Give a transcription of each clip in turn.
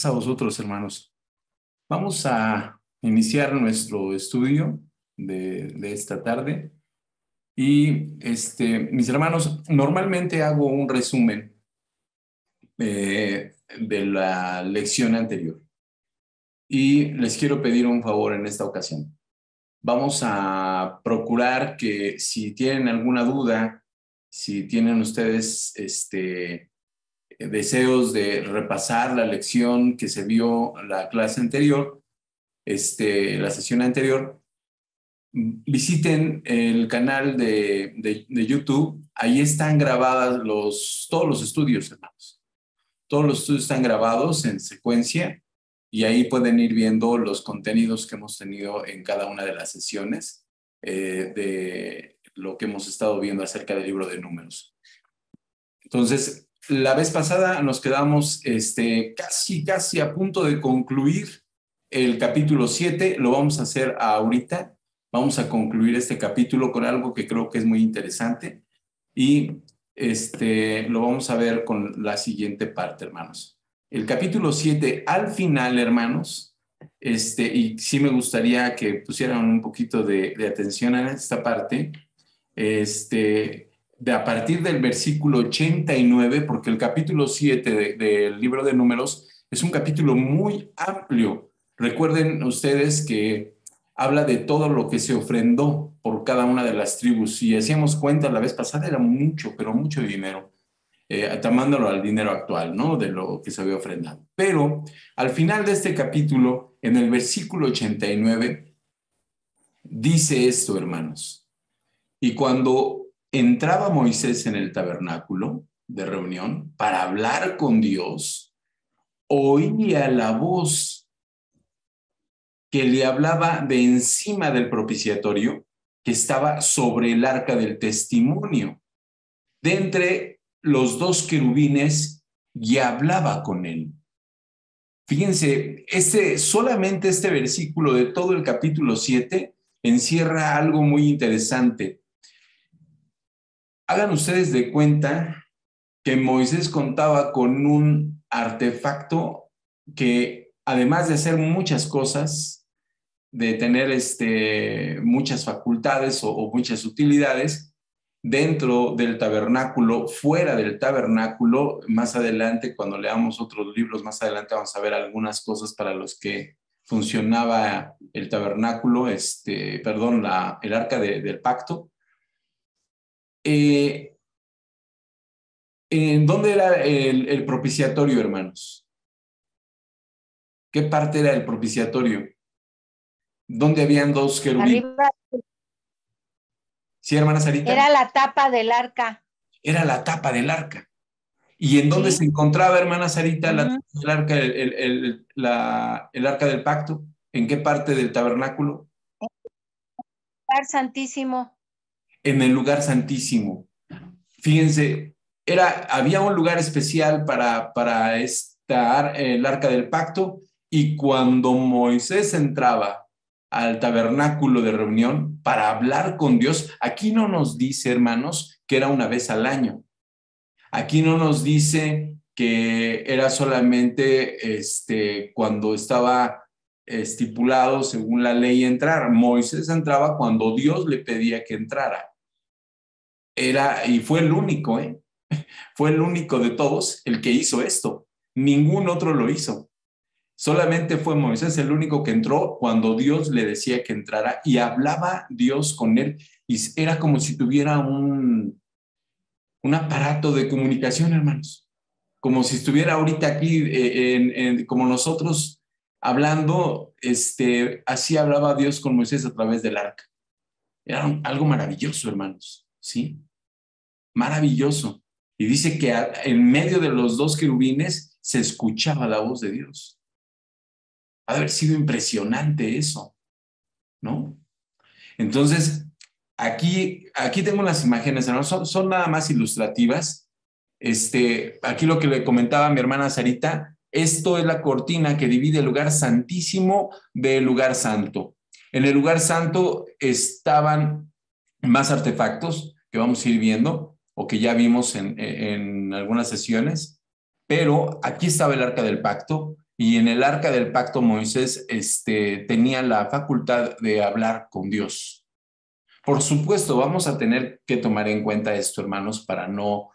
A vosotros, hermanos. Vamos a iniciar nuestro estudio de esta tarde. Y mis hermanos, normalmente hago un resumen de la lección anterior. Y les quiero pedir un favor en esta ocasión. Vamos a procurar que si tienen alguna duda, si tienen ustedes deseos de repasar la lección que se vio la clase anterior, la sesión anterior, visiten el canal de YouTube. Ahí están grabadas todos los estudios, hermanos. Todos los estudios están grabados en secuencia y ahí pueden ir viendo los contenidos que hemos tenido en cada una de las sesiones de lo que hemos estado viendo acerca del libro de Números. Entonces, la vez pasada nos quedamos casi a punto de concluir el capítulo 7. Lo vamos a hacer ahorita. Vamos a concluir este capítulo con algo que creo que es muy interesante y lo vamos a ver con la siguiente parte, hermanos. El capítulo 7, al final, hermanos, y sí me gustaría que pusieran un poquito de atención en esta parte, de a partir del versículo 89, porque el capítulo 7 del libro de Números es un capítulo muy amplio. Recuerden ustedes que habla de todo lo que se ofrendó por cada una de las tribus. Si hacíamos cuenta la vez pasada, era mucho, pero mucho dinero, tomándolo al dinero actual, ¿no? De lo que se había ofrendado. Pero al final de este capítulo, en el versículo 89, dice esto, hermanos. Y cuando entraba Moisés en el tabernáculo de reunión para hablar con Dios, oía la voz que le hablaba de encima del propiciatorio que estaba sobre el arca del testimonio, de entre los dos querubines, y hablaba con él. Fíjense, solamente este versículo de todo el capítulo 7 encierra algo muy interesante. Hagan ustedes de cuenta que Moisés contaba con un artefacto que, además de hacer muchas cosas, de tener muchas facultades o muchas utilidades dentro del tabernáculo, fuera del tabernáculo. Más adelante, cuando leamos otros libros, más adelante vamos a ver algunas cosas para los que funcionaba el tabernáculo, el arca del pacto. ¿En dónde era el propiciatorio, hermanos? ¿Qué parte era el propiciatorio? ¿Dónde habían dos querubines? Arriba. ¿Sí, hermana Sarita? Era la tapa del arca. Era la tapa del arca. ¿Y en dónde se encontraba, hermana Sarita, la tapa del arca, el arca del pacto? ¿En qué parte del tabernáculo? En el lugar santísimo. En el lugar santísimo. Fíjense, había un lugar especial para estar el arca del pacto, y cuando Moisés entraba al tabernáculo de reunión para hablar con Dios, aquí no nos dice, hermanos, que era una vez al año. Aquí no nos dice que era solamente cuando estaba estipulado según la ley entrar. Moisés entraba cuando Dios le pedía que entrara. Y fue el único, fue el único de todos el que hizo esto. Ningún otro lo hizo. Solamente fue Moisés el único que entró cuando Dios le decía que entrara, y hablaba Dios con él. Y era como si tuviera un aparato de comunicación, hermanos. Como si estuviera ahorita aquí, como nosotros hablando, así hablaba Dios con Moisés a través del arca. Era algo maravilloso, hermanos, ¿sí? Maravilloso. Y dice que en medio de los dos querubines se escuchaba la voz de Dios. Ha de haber sido impresionante eso, ¿no? Entonces, aquí tengo las imágenes, ¿no? Son nada más ilustrativas. Aquí lo que le comentaba a mi hermana Sarita, esto es la cortina que divide el lugar santísimo del lugar santo. En el lugar santo estaban más artefactos que vamos a ir viendo, o que ya vimos en algunas sesiones, pero aquí estaba el arca del pacto, Y en el arca del pacto Moisés tenía la facultad de hablar con Dios. Por supuesto, vamos a tener que tomar en cuenta esto, hermanos, para no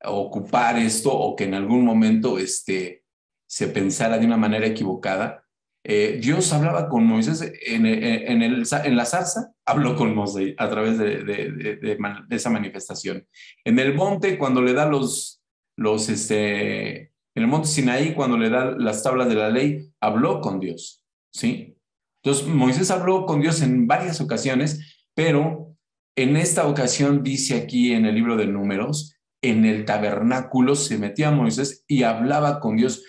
ocupar esto o que en algún momento se pensara de una manera equivocada. Dios hablaba con Moisés en la zarza, habló con Moisés a través de esa manifestación. En el monte, cuando le da en el monte Sinaí, cuando le da las tablas de la ley, habló con Dios, ¿sí? Entonces, Moisés habló con Dios en varias ocasiones, pero en esta ocasión dice aquí en el libro de Números, en el tabernáculo se metía Moisés y hablaba con Dios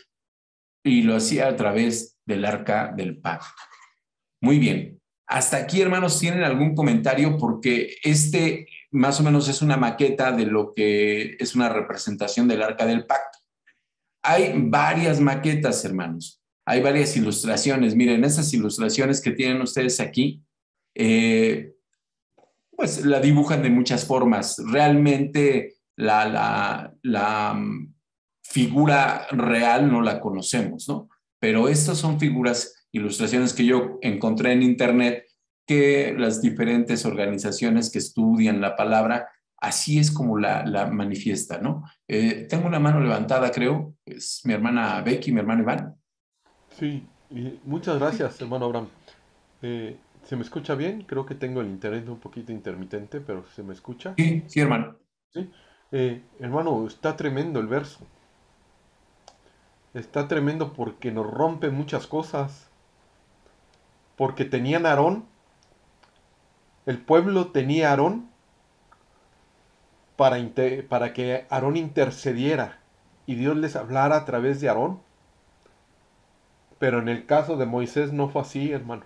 y lo hacía a través del arca del pacto. Muy bien. Hasta aquí, hermanos, ¿tienen algún comentario? Porque más o menos es una maqueta de lo que es una representación del arca del pacto. Hay varias maquetas, hermanos. Hay varias ilustraciones. Miren, esas ilustraciones que tienen ustedes aquí, pues la dibujan de muchas formas. Realmente la figura real no la conocemos, ¿no? Pero estas son figuras, ilustraciones que yo encontré en internet, que las diferentes organizaciones que estudian la palabra, así es como la manifiesta, ¿no? Tengo una mano levantada, creo, es mi hermana Becky, mi hermano Iván. Sí, y muchas gracias, hermano Abraham. ¿Se me escucha bien? Creo que tengo el internet un poquito intermitente, pero ¿se me escucha? Sí, sí, hermano. Sí. Hermano, está tremendo el verso. Está tremendo porque nos rompe muchas cosas. Porque tenían a Aarón, el pueblo tenía a Aarón para que Aarón intercediera y Dios les hablara a través de Aarón. Pero en el caso de Moisés no fue así, hermano.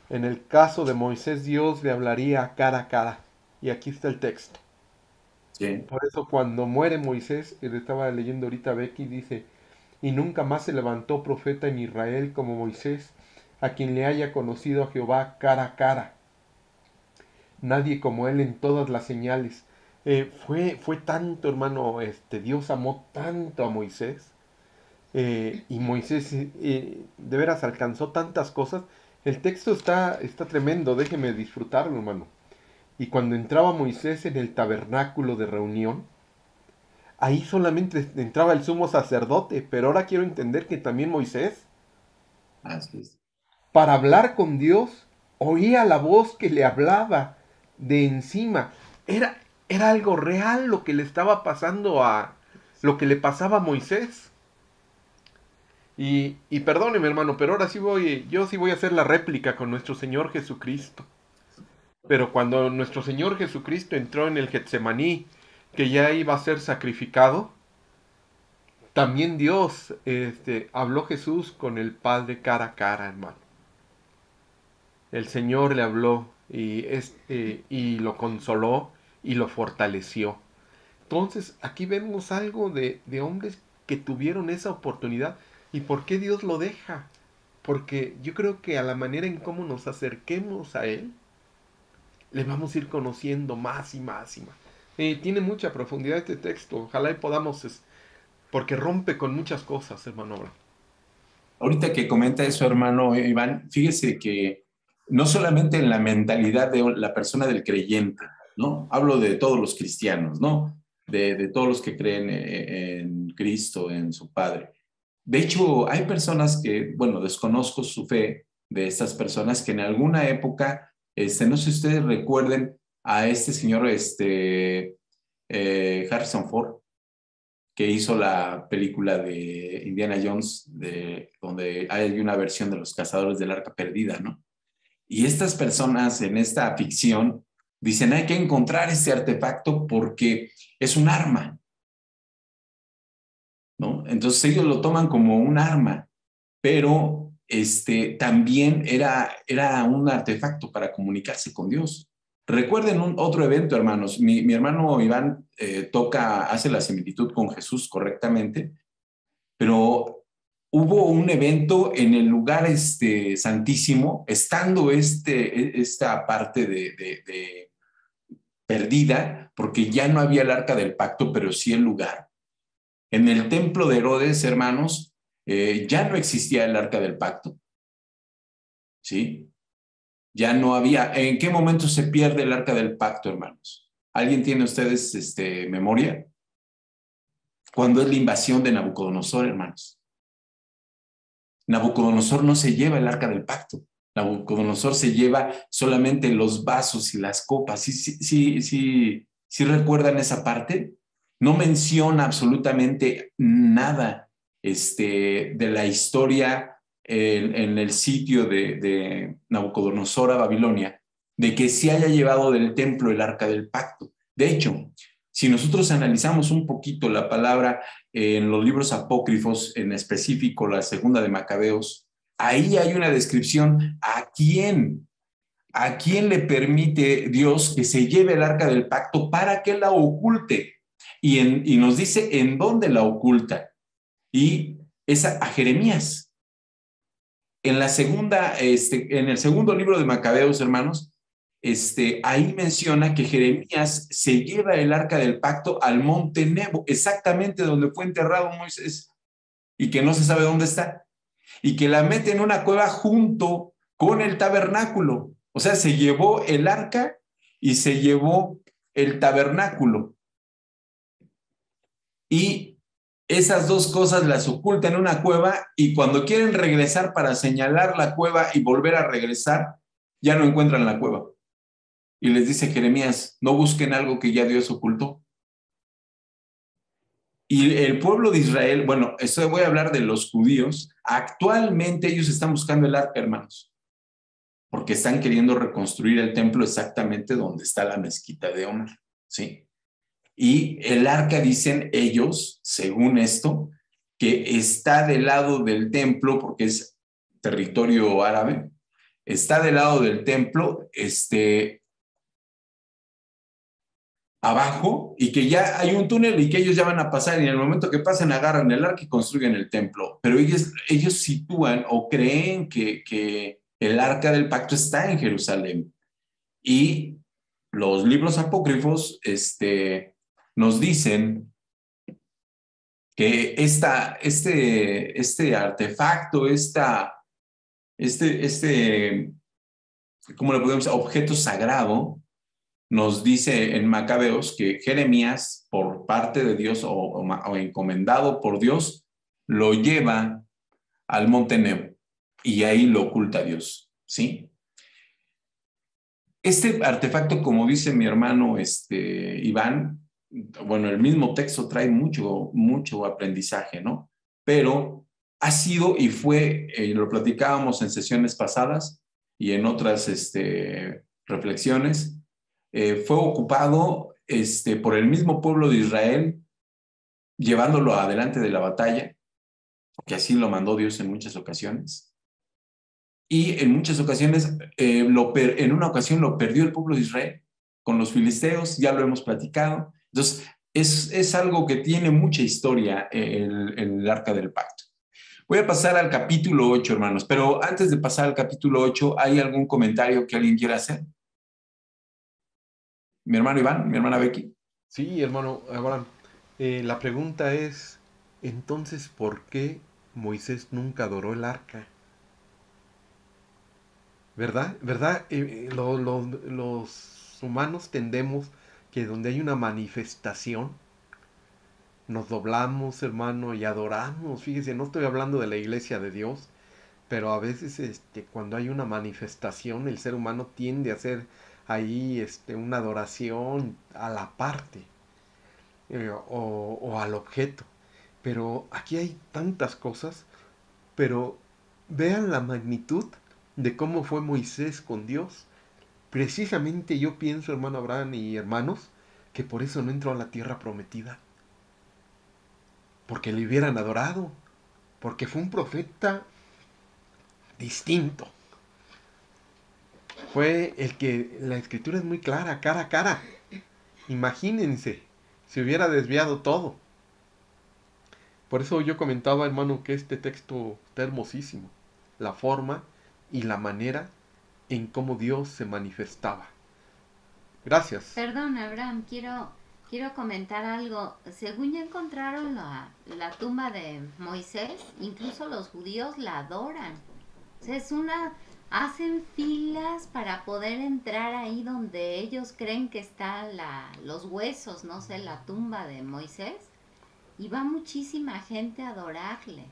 En el caso de Moisés, Dios le hablaría cara a cara. Y aquí está el texto. Sí. Por eso cuando muere Moisés, le estaba leyendo ahorita Becky, dice, y nunca más se levantó profeta en Israel como Moisés, a quien le haya conocido a Jehová cara a cara. Nadie como él en todas las señales. Fue tanto, hermano, Dios amó tanto a Moisés, y Moisés de veras alcanzó tantas cosas. El texto está tremendo, déjeme disfrutarlo, hermano. Y cuando entraba Moisés en el tabernáculo de reunión, ahí solamente entraba el sumo sacerdote, pero ahora quiero entender que también Moisés, Así es. para hablar con Dios, oía la voz que le hablaba de encima. Era algo real lo que le estaba pasando lo que le pasaba a Moisés. Y perdóneme, hermano, pero ahora yo sí voy a hacer la réplica con nuestro Señor Jesucristo. Pero cuando nuestro Señor Jesucristo entró en el Getsemaní, que ya iba a ser sacrificado, también Dios, habló Jesús con el Padre cara a cara, hermano. El Señor le habló y lo consoló y lo fortaleció. Entonces, aquí vemos algo de hombres que tuvieron esa oportunidad. ¿Y por qué Dios lo deja? Porque yo creo que a la manera en cómo nos acerquemos a Él, le vamos a ir conociendo más y más y más. Tiene mucha profundidad este texto. Ojalá y podamos, porque rompe con muchas cosas, hermano Abraham. Ahorita que comenta eso, hermano Iván, fíjese que no solamente en la mentalidad de la persona del creyente, ¿no? Hablo de todos los cristianos, ¿no? De todos los que creen en Cristo, en su Padre. De hecho, hay personas que, bueno, desconozco su fe de estas personas que en alguna época, no sé si ustedes recuerden a este señor, Harrison Ford, que hizo la película de Indiana Jones, donde hay una versión de los cazadores del arca perdida, ¿no? Y estas personas en esta ficción dicen, hay que encontrar este artefacto porque es un arma, ¿no? Entonces ellos lo toman como un arma, pero también era un artefacto para comunicarse con Dios. Recuerden otro evento, hermanos. Mi hermano Iván hace la similitud con Jesús correctamente, pero hubo un evento en el lugar santísimo, estando esta parte de perdida, porque ya no había el arca del pacto, pero sí el lugar. En el templo de Herodes, hermanos, Ya no existía el arca del pacto, ¿sí? Ya no había. ¿En qué momento se pierde el arca del pacto, hermanos? ¿Alguien tiene ustedes memoria? ¿Cuándo es la invasión de Nabucodonosor, hermanos? Nabucodonosor no se lleva el arca del pacto. Nabucodonosor se lleva solamente los vasos y las copas. ¿Sí recuerdan esa parte? No menciona absolutamente nada de la historia en el sitio de Nabucodonosor a Babilonia, de que se haya llevado del templo el arca del pacto. De hecho, si nosotros analizamos un poquito la palabra en los libros apócrifos, en específico la segunda de Macabeos, ahí hay una descripción a quién le permite Dios que se lleve el arca del pacto para que la oculte. Y nos dice en dónde la oculta. Y es a Jeremías. En la segunda, en el segundo libro de Macabeos, hermanos, ahí menciona que Jeremías se lleva el arca del pacto al monte Nebo, exactamente donde fue enterrado Moisés, y que no se sabe dónde está, y que la mete en una cueva junto con el tabernáculo. O sea, se llevó el arca y se llevó el tabernáculo. Y esas dos cosas las oculta en una cueva, y cuando quieren regresar para señalar la cueva y volver a regresar, ya no encuentran la cueva. Y les dice Jeremías, no busquen algo que ya Dios ocultó. Y el pueblo de Israel, bueno, esto voy a hablar de los judíos, actualmente ellos están buscando el arca, hermanos, porque están queriendo reconstruir el templo exactamente donde está la mezquita de Omar, ¿sí? Y el arca, dicen ellos, según esto, que está del lado del templo, porque es territorio árabe, está del lado del templo, abajo, y que ya hay un túnel y que ellos ya van a pasar, y en el momento que pasen agarran el arca y construyen el templo. Pero ellos sitúan o creen que el arca del pacto está en Jerusalén. Y los libros apócrifos nos dicen que este artefacto, ¿cómo le podemos decir? Objeto sagrado, nos dice en Macabeos que Jeremías, por parte de Dios o encomendado por Dios, lo lleva al monte Nebo y ahí lo oculta Dios, ¿sí? Este artefacto, como dice mi hermano Iván, bueno, el mismo texto trae mucho aprendizaje, ¿no? Pero ha sido y fue, lo platicábamos en sesiones pasadas y en otras reflexiones, fue ocupado por el mismo pueblo de Israel, llevándolo adelante de la batalla, porque así lo mandó Dios en muchas ocasiones. Y en muchas ocasiones, en una ocasión lo perdió el pueblo de Israel con los filisteos, ya lo hemos platicado. Entonces, es algo que tiene mucha historia el Arca del Pacto. Voy a pasar al capítulo 8, hermanos, pero antes de pasar al capítulo 8, ¿hay algún comentario que alguien quiera hacer? Mi hermano Iván, mi hermana Becky. Sí, hermano Abraham. La pregunta es, entonces, ¿por qué Moisés nunca adoró el arca? ¿Verdad? ¿Verdad? Los humanos tendemos que donde hay una manifestación, nos doblamos, hermano, y adoramos. Fíjese, no estoy hablando de la iglesia de Dios, pero a veces cuando hay una manifestación, el ser humano tiende a hacer ahí una adoración a la parte o al objeto. Pero aquí hay tantas cosas, pero vean la magnitud de cómo fue Moisés con Dios. Precisamente yo pienso, hermano Abraham y hermanos, que por eso no entró a la tierra prometida. Porque le hubieran adorado. Porque fue un profeta distinto. Fue el que la escritura es muy clara, cara a cara. Imagínense, se hubiera desviado todo. Por eso yo comentaba, hermano, que este texto está hermosísimo. La forma y la manera en cómo Dios se manifestaba. Gracias. Perdón, Abraham, quiero Quiero comentar algo. Según ya encontraron la tumba de Moisés, incluso los judíos la adoran. O sea, hacen filas para poder entrar ahí donde ellos creen que están los huesos, no sé, la tumba de Moisés. Y va muchísima gente a adorarle.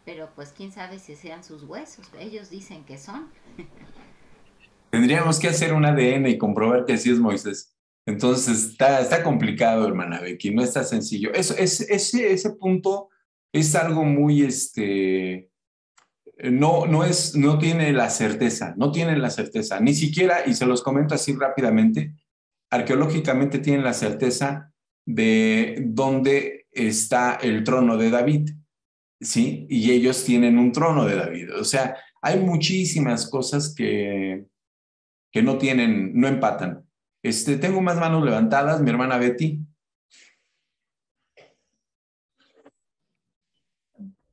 Pero pues quién sabe si sean sus huesos. Ellos dicen que son. Tendríamos que hacer un ADN y comprobar que sí es Moisés. Entonces está complicado, hermana Becky, no está sencillo. Ese punto es algo muy, no tiene la certeza, no tienen la certeza, ni siquiera, y se los comento así rápidamente, arqueológicamente tienen la certeza de dónde está el trono de David, ¿sí? Y ellos tienen un trono de David. O sea, hay muchísimas cosas que no empatan. Tengo más manos levantadas, mi hermana Betty.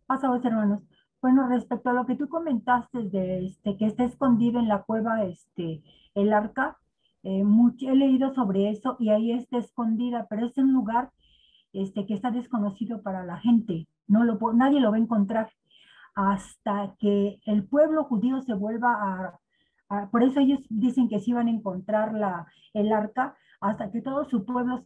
Pasados hermanos. Bueno, respecto a lo que tú comentaste de que está escondido en la cueva el arca, he leído sobre eso y ahí está escondida, pero es un lugar que está desconocido para la gente. Nadie lo va a encontrar hasta que el pueblo judío se vuelva por eso ellos dicen que sí van a encontrar el arca, hasta que todo su pueblo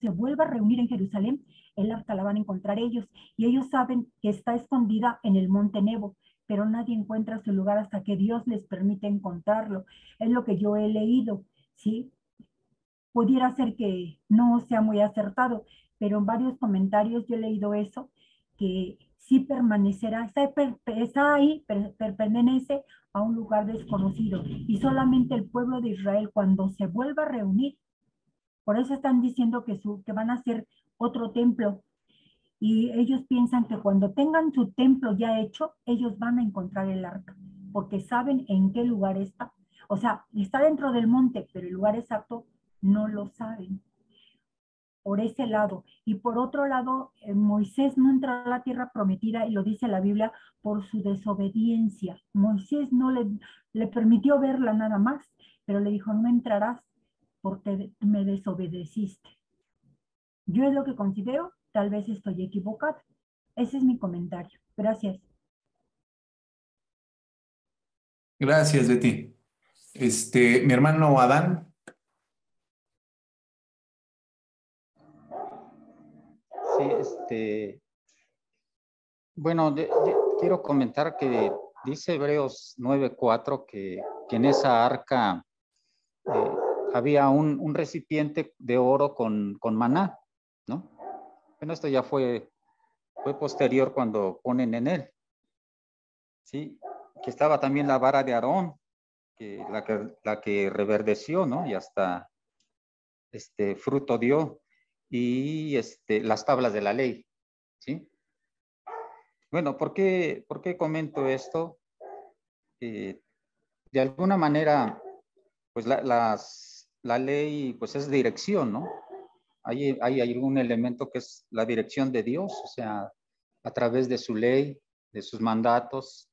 se vuelva a reunir en Jerusalén, el arca la van a encontrar ellos. Y ellos saben que está escondida en el monte Nebo, pero nadie encuentra su lugar hasta que Dios les permite encontrarlo. Es lo que yo he leído, ¿sí? Pudiera ser que no sea muy acertado, pero en varios comentarios yo he leído eso, que sí permanecerá, está ahí, pertenece a un lugar desconocido. Y solamente el pueblo de Israel, cuando se vuelva a reunir, por eso están diciendo que van a hacer otro templo. Y ellos piensan que cuando tengan su templo ya hecho, ellos van a encontrar el arca, porque saben en qué lugar está. O sea, está dentro del monte, pero el lugar exacto no lo saben. Por ese lado. Y por otro lado, Moisés no entró a la tierra prometida, y lo dice la Biblia, por su desobediencia. Moisés no le permitió verla nada más, pero le dijo, no entrarás porque me desobedeciste. Yo es lo que considero, tal vez estoy equivocada. Ese es mi comentario. Gracias. Gracias, Betty. Mi hermano Adán. Sí, bueno, quiero comentar que dice Hebreos 9:4 que en esa arca había un recipiente de oro con maná, ¿no? Bueno, esto ya fue posterior cuando ponen en él, ¿sí? Que estaba también la vara de Aarón, la que reverdeció, ¿no? Y hasta fruto dio, y las tablas de la ley, ¿sí? Bueno, ¿por qué comento esto? De alguna manera, pues la ley pues es dirección, ¿no? Hay algún elemento que es la dirección de Dios, o sea, a través de su ley, de sus mandatos.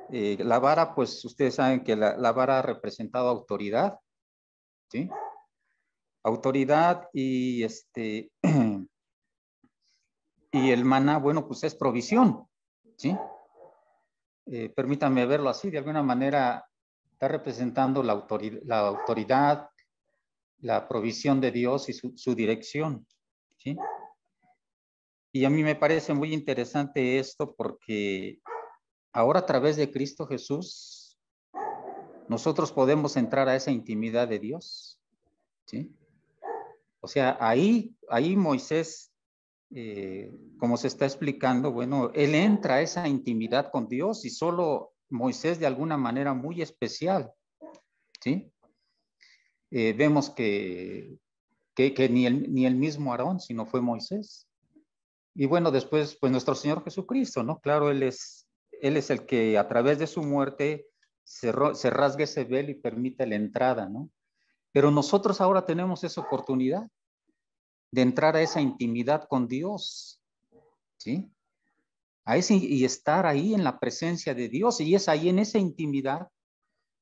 La vara, pues ustedes saben que la vara ha representado autoridad, ¿sí? Autoridad y y el maná, bueno, pues es provisión, ¿sí? Permítanme verlo así, de alguna manera está representando la autoridad, la provisión de Dios y su dirección, ¿sí? Y a mí me parece muy interesante esto porque ahora a través de Cristo Jesús nosotros podemos entrar a esa intimidad de Dios, ¿sí? O sea, ahí Moisés, como se está explicando, bueno, él entra a esa intimidad con Dios y solo Moisés de alguna manera muy especial, ¿sí? Vemos que ni el mismo Aarón, sino fue Moisés. Y bueno, después, pues nuestro Señor Jesucristo, ¿no? Claro, Él es el que a través de su muerte se rasga ese velo y permite la entrada, ¿no? Pero nosotros ahora tenemos esa oportunidad de entrar a esa intimidad con Dios, ¿sí? Y estar ahí en la presencia de Dios, y es ahí en esa intimidad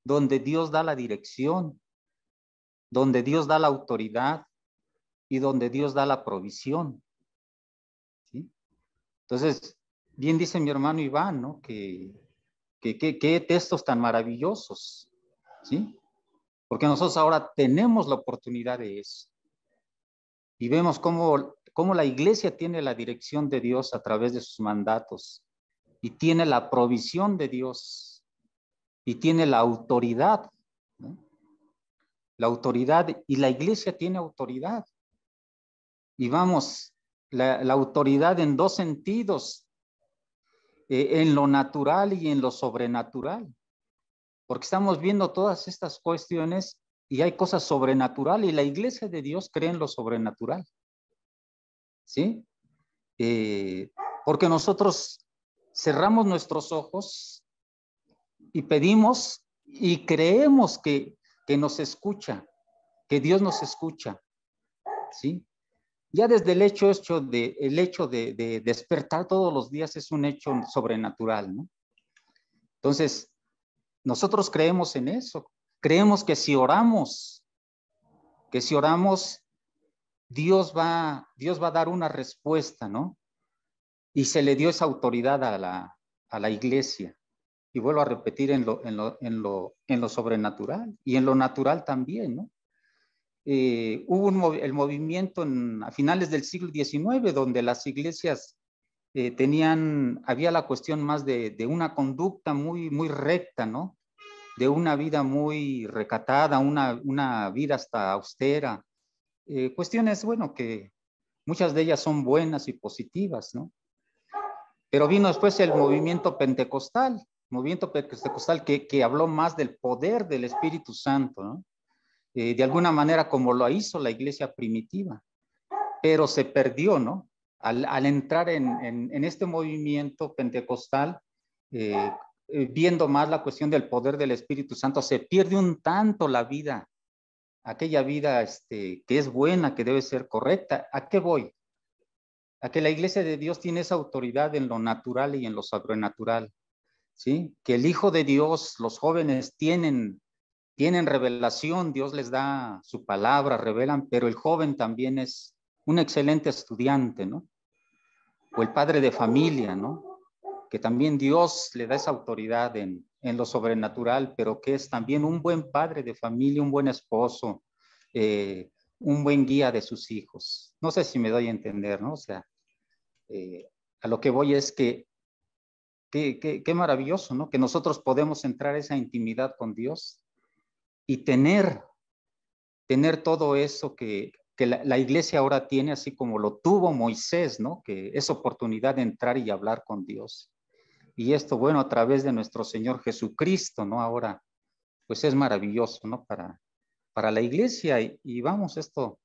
donde Dios da la dirección, donde Dios da la autoridad, y donde Dios da la provisión. ¿Sí? Entonces, bien dice mi hermano Iván, ¿no? Qué textos tan maravillosos, ¿sí? Porque nosotros ahora tenemos la oportunidad de eso. Y vemos cómo la iglesia tiene la dirección de Dios a través de sus mandatos. Y tiene la provisión de Dios. Y tiene la autoridad, ¿no? La autoridad, y la iglesia tiene autoridad. Y vamos, la autoridad en dos sentidos, en lo natural y en lo sobrenatural. Porque estamos viendo todas estas cuestiones y hay cosas sobrenaturales y la iglesia de Dios cree en lo sobrenatural. ¿Sí? Porque nosotros cerramos nuestros ojos y pedimos y creemos que nos escucha, que Dios nos escucha. ¿Sí? Ya desde el hecho de despertar todos los días es un hecho sobrenatural, ¿no? Entonces, nosotros creemos en eso. Creemos que si oramos, Dios va a dar una respuesta, ¿no? Y se le dio esa autoridad a la iglesia. Y vuelvo a repetir en lo sobrenatural y en lo natural también, ¿no? Hubo el movimiento a finales del siglo XIX, donde las iglesias había la cuestión más de una conducta muy, muy recta, ¿no? De una vida muy recatada, una vida hasta austera. Cuestiones, bueno, que muchas de ellas son buenas y positivas, ¿no? Pero vino después el movimiento pentecostal que habló más del poder del Espíritu Santo, ¿no? De alguna manera como lo hizo la iglesia primitiva, pero se perdió, ¿no? Al entrar en este movimiento pentecostal, viendo más la cuestión del poder del Espíritu Santo, se pierde un tanto la vida, aquella vida que es buena, que debe ser correcta. ¿A qué voy? A que la iglesia de Dios tiene esa autoridad en lo natural y en lo sobrenatural, ¿sí? Que el Hijo de Dios, los jóvenes tienen revelación, Dios les da su palabra, revelan, pero el joven también es un excelente estudiante, ¿no? O el padre de familia, ¿no? Que también Dios le da esa autoridad en lo sobrenatural, pero que es también un buen padre de familia, un buen esposo, un buen guía de sus hijos. No sé si me doy a entender, ¿no? O sea, a lo que voy es que qué maravilloso, ¿no? Que nosotros podemos entrar a esa intimidad con Dios y tener todo eso que la iglesia ahora tiene, así como lo tuvo Moisés, ¿no? Que es oportunidad de entrar y hablar con Dios. Y esto, bueno, a través de nuestro Señor Jesucristo, ¿no? Ahora, pues es maravilloso, ¿no? Para la iglesia y vamos, esto,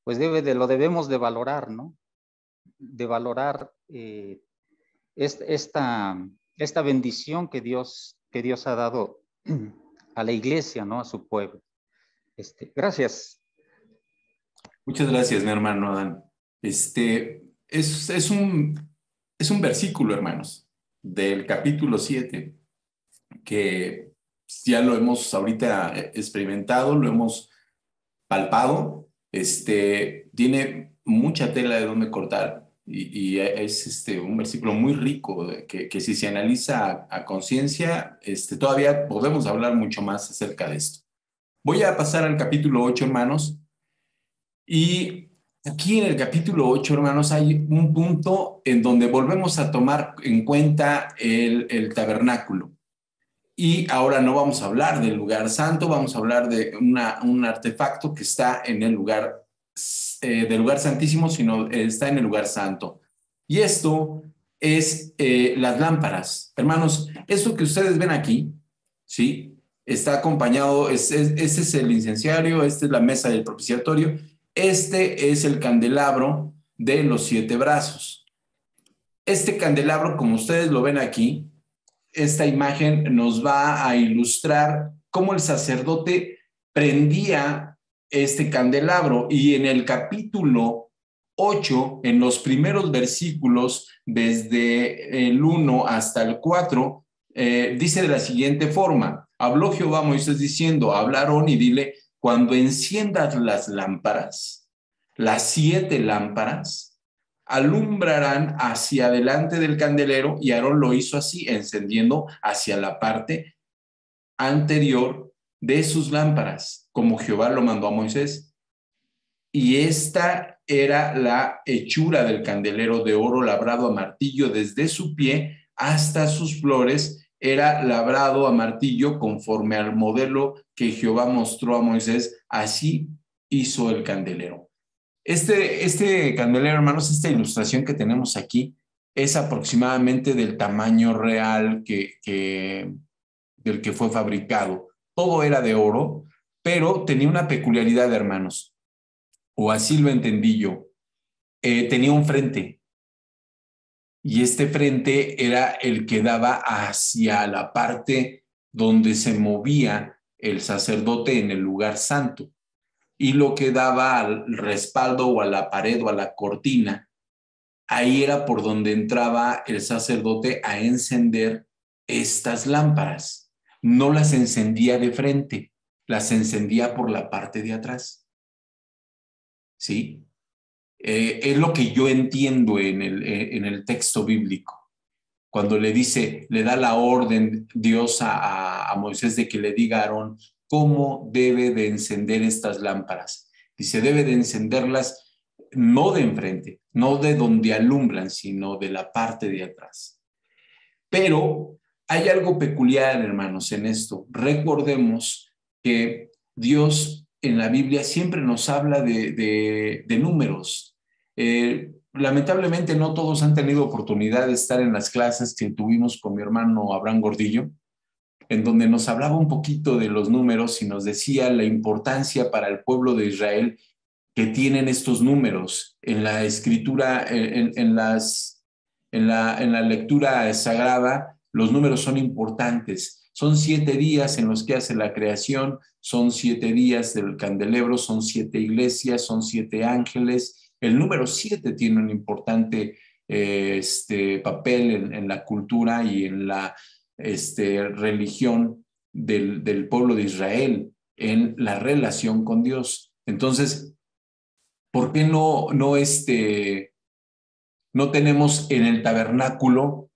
pues lo debemos de valorar, ¿no? De valorar esta bendición que Dios ha dado a la iglesia, ¿no? A su pueblo. Gracias. Muchas gracias, mi hermano Dan. Es un versículo, hermanos, del capítulo 7, que ya lo hemos ahorita experimentado, lo hemos palpado. Tiene mucha tela de donde cortar y es un versículo muy rico que si se analiza a conciencia, todavía podemos hablar mucho más acerca de esto. Voy a pasar al capítulo 8, hermanos. Y aquí en el capítulo 8, hermanos, hay un punto en donde volvemos a tomar en cuenta el tabernáculo. Y ahora no vamos a hablar del lugar santo, vamos a hablar de un artefacto que está en el lugar, del lugar santísimo, sino está en el lugar santo. Y esto es las lámparas. Hermanos, esto que ustedes ven aquí, ¿sí? Está acompañado, este es el incenciario, esta es la mesa del propiciatorio. Este es el candelabro de los 7 brazos. Este candelabro, como ustedes lo ven aquí, esta imagen nos va a ilustrar cómo el sacerdote prendía este candelabro. Y en el capítulo 8, en los primeros versículos, desde el 1 hasta el 4, dice de la siguiente forma: habló Jehová a Moisés diciendo, habla a Aarón y dile, cuando enciendas las lámparas las 7 lámparas alumbrarán hacia adelante del candelero, y Aarón lo hizo así, encendiendo hacia la parte anterior de sus lámparas, como Jehová lo mandó a Moisés. Y esta era la hechura del candelero: de oro labrado a martillo desde su pie hasta sus flores, era labrado a martillo conforme al modelo que Jehová mostró a Moisés. Así hizo el candelero. Este candelero, hermanos, esta ilustración que tenemos aquí es aproximadamente del tamaño real del que fue fabricado. Todo era de oro, pero tenía una peculiaridad, hermanos, o así lo entendí yo. Tenía un frente, y este frente era el que daba hacia la parte donde se movía el sacerdote en el lugar santo, y lo que daba al respaldo o a la pared o a la cortina, ahí era por donde entraba el sacerdote a encender estas lámparas. No las encendía de frente, las encendía por la parte de atrás. ¿Sí? Es lo que yo entiendo en el texto bíblico. Cuando le da la orden Dios a Moisés de que le diga a Aarón cómo debe de encender estas lámparas. Dice, debe de encenderlas no de enfrente, no de donde alumbran, sino de la parte de atrás. Pero hay algo peculiar, hermanos, en esto. Recordemos que Dios en la Biblia siempre nos habla de números. Lamentablemente no todos han tenido oportunidad de estar en las clases que tuvimos con mi hermano Abraham Gordillo, en donde nos hablaba un poquito de los números y nos decía la importancia para el pueblo de Israel que tienen estos números en la escritura, en la lectura sagrada. Los números son importantes. Son 7 días en los que hace la creación, son 7 días del candelero, son 7 iglesias, son 7 ángeles. El número 7 tiene un importante papel en la cultura y en la religión del pueblo de Israel, en la relación con Dios. Entonces, ¿por qué no tenemos en el tabernáculo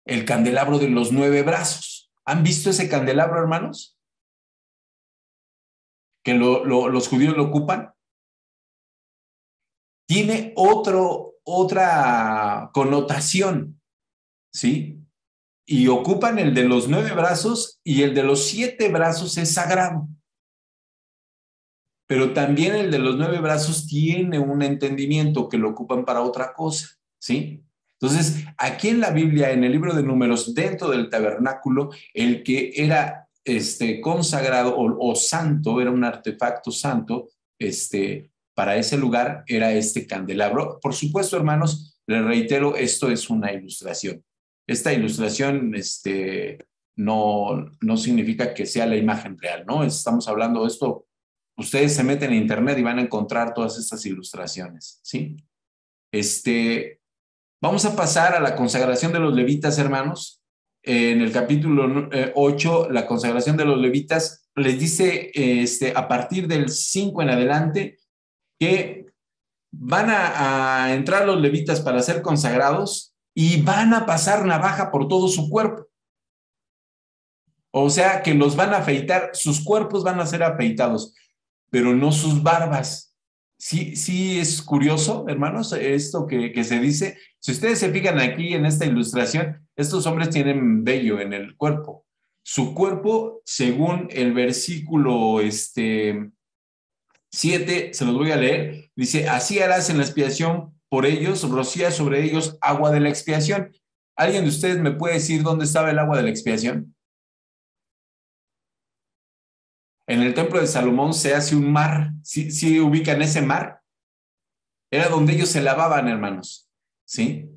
el candelabro de los 9 brazos? ¿Han visto ese candelabro, hermanos? Que los judíos lo ocupan. Tiene otra connotación, ¿sí? Y ocupan el de los 9 brazos, y el de los 7 brazos es sagrado. Pero también el de los 9 brazos tiene un entendimiento que lo ocupan para otra cosa, ¿sí? Entonces, aquí en la Biblia, en el libro de Números, dentro del tabernáculo, el que era consagrado o santo, era un artefacto santo, para ese lugar era este candelabro. Por supuesto, hermanos, les reitero, esto es una ilustración. Esta ilustración no significa que sea la imagen real, ¿no? Estamos hablando de esto. Ustedes se meten en internet y van a encontrar todas estas ilustraciones, ¿sí? Vamos a pasar a la consagración de los levitas, hermanos. En el capítulo 8, la consagración de los levitas les dice a partir del 5 en adelante que van a entrar los levitas para ser consagrados y van a pasar navaja por todo su cuerpo. O sea que los van a afeitar, sus cuerpos van a ser afeitados, pero no sus barbas. Sí es curioso, hermanos, esto que se dice. Si ustedes se fijan aquí en esta ilustración, estos hombres tienen vello en el cuerpo. Su cuerpo, según el versículo 7, se los voy a leer, dice, así harás en la expiación por ellos, rocía sobre ellos agua de la expiación. ¿Alguien de ustedes me puede decir dónde estaba el agua de la expiación? En el templo de Salomón se hace un mar. ¿Sí ubican ese mar? Era donde ellos se lavaban, hermanos. ¿Sí?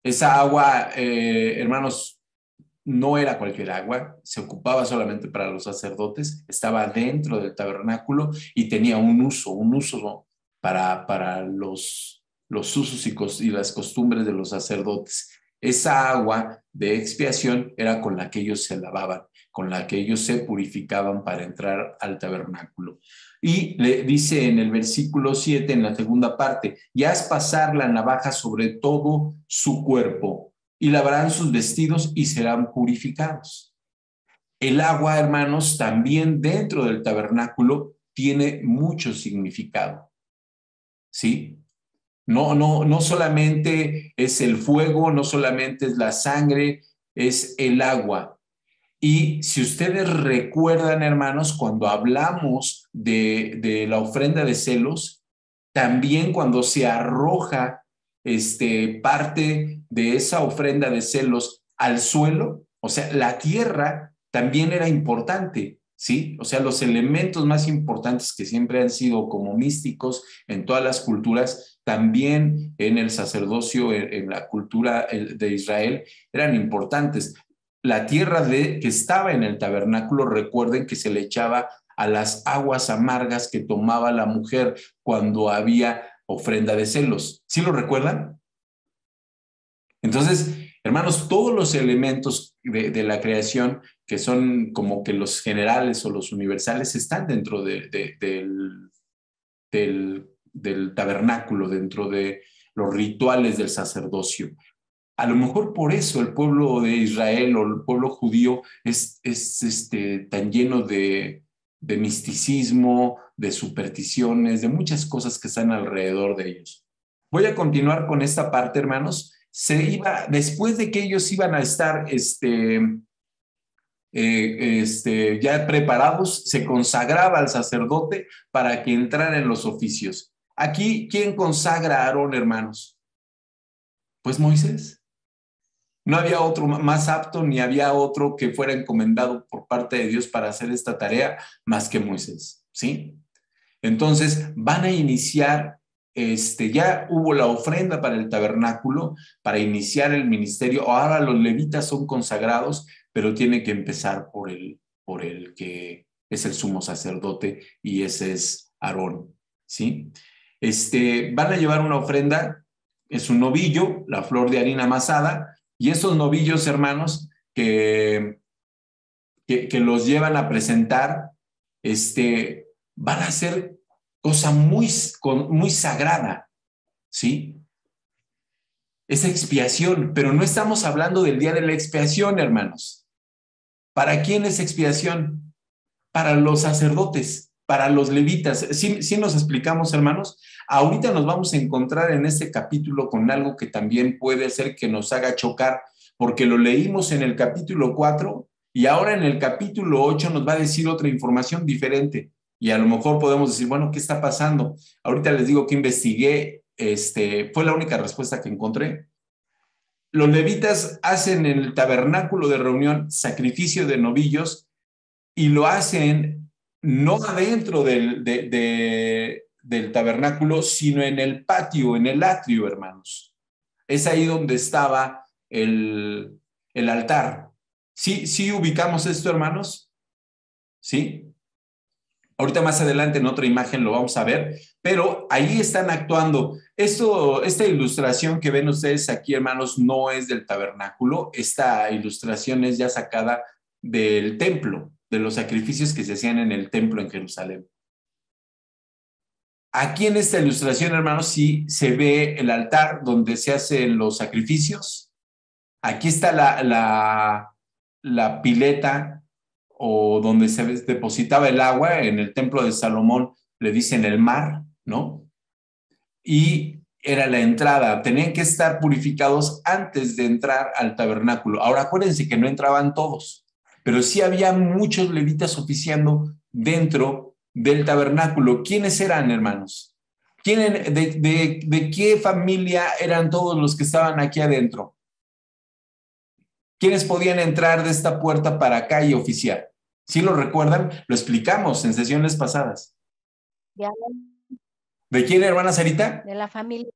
Esa agua, hermanos, no era cualquier agua. Se ocupaba solamente para los sacerdotes. Estaba dentro del tabernáculo y tenía un uso para los usos y las costumbres de los sacerdotes. esa agua de expiación era con la que ellos se lavaban, con la que ellos se purificaban para entrar al tabernáculo. Y le dice en el versículo 7, en la segunda parte, y haz pasar la navaja sobre todo su cuerpo, y lavarán sus vestidos y serán purificados. El agua, hermanos, también dentro del tabernáculo tiene mucho significado, ¿sí? No solamente es el fuego, no solamente es la sangre, es el agua. Y si ustedes recuerdan, hermanos, cuando hablamos de la ofrenda de celos, también cuando se arroja parte de esa ofrenda de celos al suelo, o sea, la tierra también era importante, ¿sí? O sea, los elementos más importantes que siempre han sido como místicos en todas las culturas, también en el sacerdocio, en la cultura de Israel, eran importantes. La tierra que estaba en el tabernáculo, recuerden que se le echaba a las aguas amargas que tomaba la mujer cuando había ofrenda de celos. ¿Sí lo recuerdan? Entonces, hermanos, todos los elementos de la creación, que son como que los generales o los universales, están dentro del tabernáculo, dentro de los rituales del sacerdocio. A lo mejor por eso el pueblo de Israel o el pueblo judío es tan lleno de misticismo, de supersticiones, de muchas cosas que están alrededor de ellos. Voy a continuar con esta parte, hermanos. Después de que ellos iban a estar ya preparados, se consagraba al sacerdote para que entrara en los oficios. Aquí, ¿quién consagra a Aarón, hermanos? Pues Moisés. No había otro más apto, ni había otro que fuera encomendado por parte de Dios para hacer esta tarea más que Moisés, ¿sí? Entonces van a iniciar, ya hubo la ofrenda para el tabernáculo, para iniciar el ministerio. Ahora los levitas son consagrados, pero tiene que empezar por el que es el sumo sacerdote, y ese es Aarón, ¿sí? Van a llevar una ofrenda, es un novillo, la flor de harina amasada, y esos novillos, hermanos, que los llevan a presentar, van a ser cosa muy sagrada, ¿sí? Es expiación, pero no estamos hablando del día de la expiación, hermanos. ¿Para quién es expiación? Para los sacerdotes, para los levitas. ¿Sí nos explicamos, hermanos? Ahorita nos vamos a encontrar en este capítulo con algo que también puede ser que nos haga chocar, porque lo leímos en el capítulo 4 y ahora en el capítulo 8 nos va a decir otra información diferente. Y a lo mejor podemos decir, bueno, ¿qué está pasando? Ahorita les digo que investigué, fue la única respuesta que encontré. Los levitas hacen en el tabernáculo de reunión sacrificio de novillos y lo hacen no adentro del tabernáculo, sino en el patio, en el atrio, hermanos. Es ahí donde estaba el altar. ¿Sí ubicamos esto, hermanos? ¿Sí? Ahorita más adelante en otra imagen lo vamos a ver, pero ahí están actuando. Esta ilustración que ven ustedes aquí, hermanos, no es del tabernáculo. Esta ilustración es ya sacada del templo, de los sacrificios que se hacían en el templo en Jerusalén. Aquí en esta ilustración, hermanos, sí se ve el altar donde se hacen los sacrificios. Aquí está la pileta, o donde se depositaba el agua. En el templo de Salomón le dicen el mar, ¿no? Y era la entrada. Tenían que estar purificados antes de entrar al tabernáculo. Ahora acuérdense que no entraban todos, pero sí había muchos levitas oficiando dentro del tabernáculo. ¿Quiénes eran, hermanos? ¿De qué familia eran todos los que estaban aquí adentro? ¿Quiénes podían entrar de esta puerta para acá y oficiar? ¿Sí lo recuerdan? Lo explicamos en sesiones pasadas. ¿De quién, hermana Sarita? De la familia.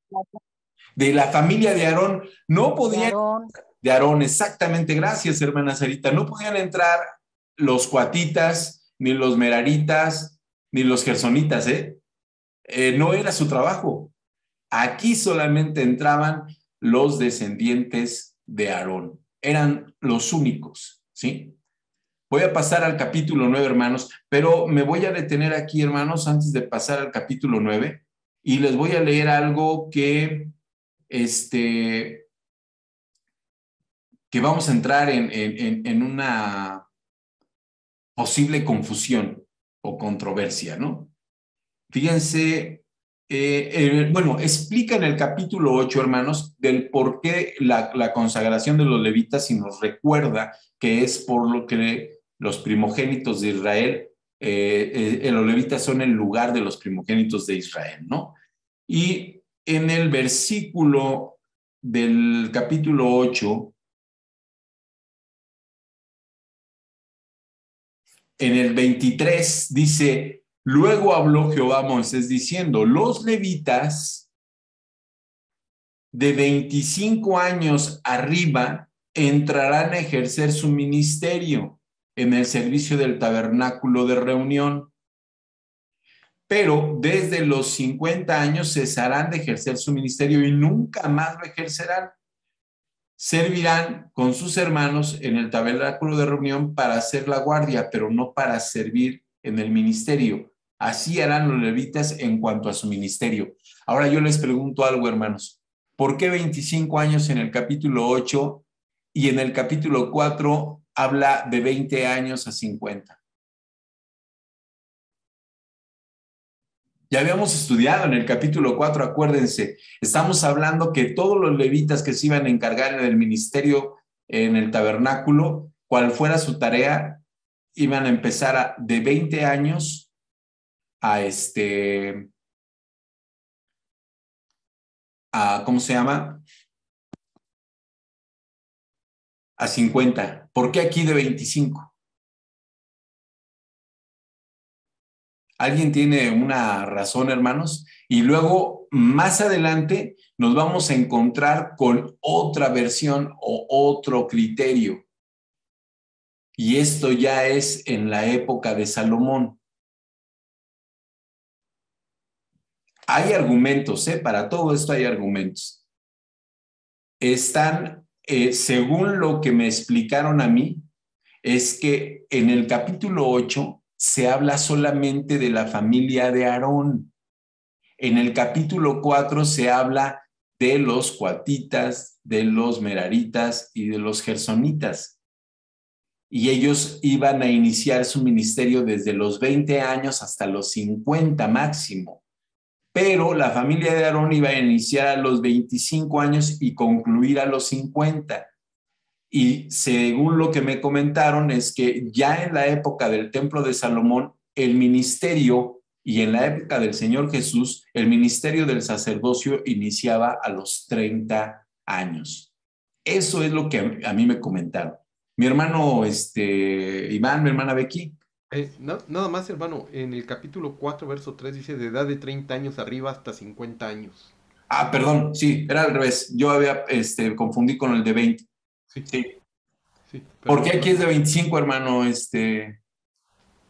De la familia de Aarón. No podían. De Aarón. De Aarón, exactamente. Gracias, hermana Sarita. No podían entrar los coatitas, ni los meraritas, ni los gersonitas, no era su trabajo. Aquí solamente entraban los descendientes de Aarón. Eran los únicos, ¿sí? Voy a pasar al capítulo 9, hermanos, pero me voy a detener aquí, hermanos, antes de pasar al capítulo 9, y les voy a leer algo que vamos a entrar en una posible confusión o controversia, ¿no? Fíjense, explica en el capítulo 8, hermanos, del por qué la consagración de los levitas, y nos recuerda que es por lo que los primogénitos de Israel, los levitas son el lugar de los primogénitos de Israel, ¿no? Y en el versículo del capítulo 8, en el 23, dice: luego habló Jehová a Moisés diciendo, los levitas de 25 años arriba entrarán a ejercer su ministerio en el servicio del tabernáculo de reunión, pero desde los 50 años cesarán de ejercer su ministerio y nunca más lo ejercerán. Servirán con sus hermanos en el tabernáculo de reunión para hacer la guardia, pero no para servir en el ministerio. Así harán los levitas en cuanto a su ministerio. Ahora yo les pregunto algo, hermanos. ¿Por qué 25 años en el capítulo 8 y en el capítulo 4 habla de 20 años a 50? Ya habíamos estudiado en el capítulo 4, acuérdense, estamos hablando que todos los levitas que se iban a encargar en el ministerio, en el tabernáculo, cual fuera su tarea, iban a empezar de 20 años ¿cómo se llama? A 50. ¿Por qué aquí de 25? ¿Alguien tiene una razón, hermanos? Y luego, más adelante, nos vamos a encontrar con otra versión o otro criterio. Y esto ya es en la época de Salomón. Hay argumentos, para todo esto hay argumentos. Están, según lo que me explicaron a mí, es que en el capítulo 8 se habla solamente de la familia de Aarón. En el capítulo 4 se habla de los coatitas, de los meraritas y de los gersonitas. Y ellos iban a iniciar su ministerio desde los 20 años hasta los 50 máximo. Pero la familia de Aarón iba a iniciar a los 25 años y concluir a los 50. Y según lo que me comentaron es que ya en la época del templo de Salomón, el ministerio, y en la época del Señor Jesús, el ministerio del sacerdocio iniciaba a los 30 años. Eso es lo que a mí me comentaron. Mi hermano Iván, mi hermana Becky. Nada más, hermano, en el capítulo 4, verso 3 dice de edad de 30 años arriba hasta 50 años. Ah, perdón, sí, era al revés. Yo había confundí con el de 20. Sí. ¿Por qué aquí es de 25, hermano,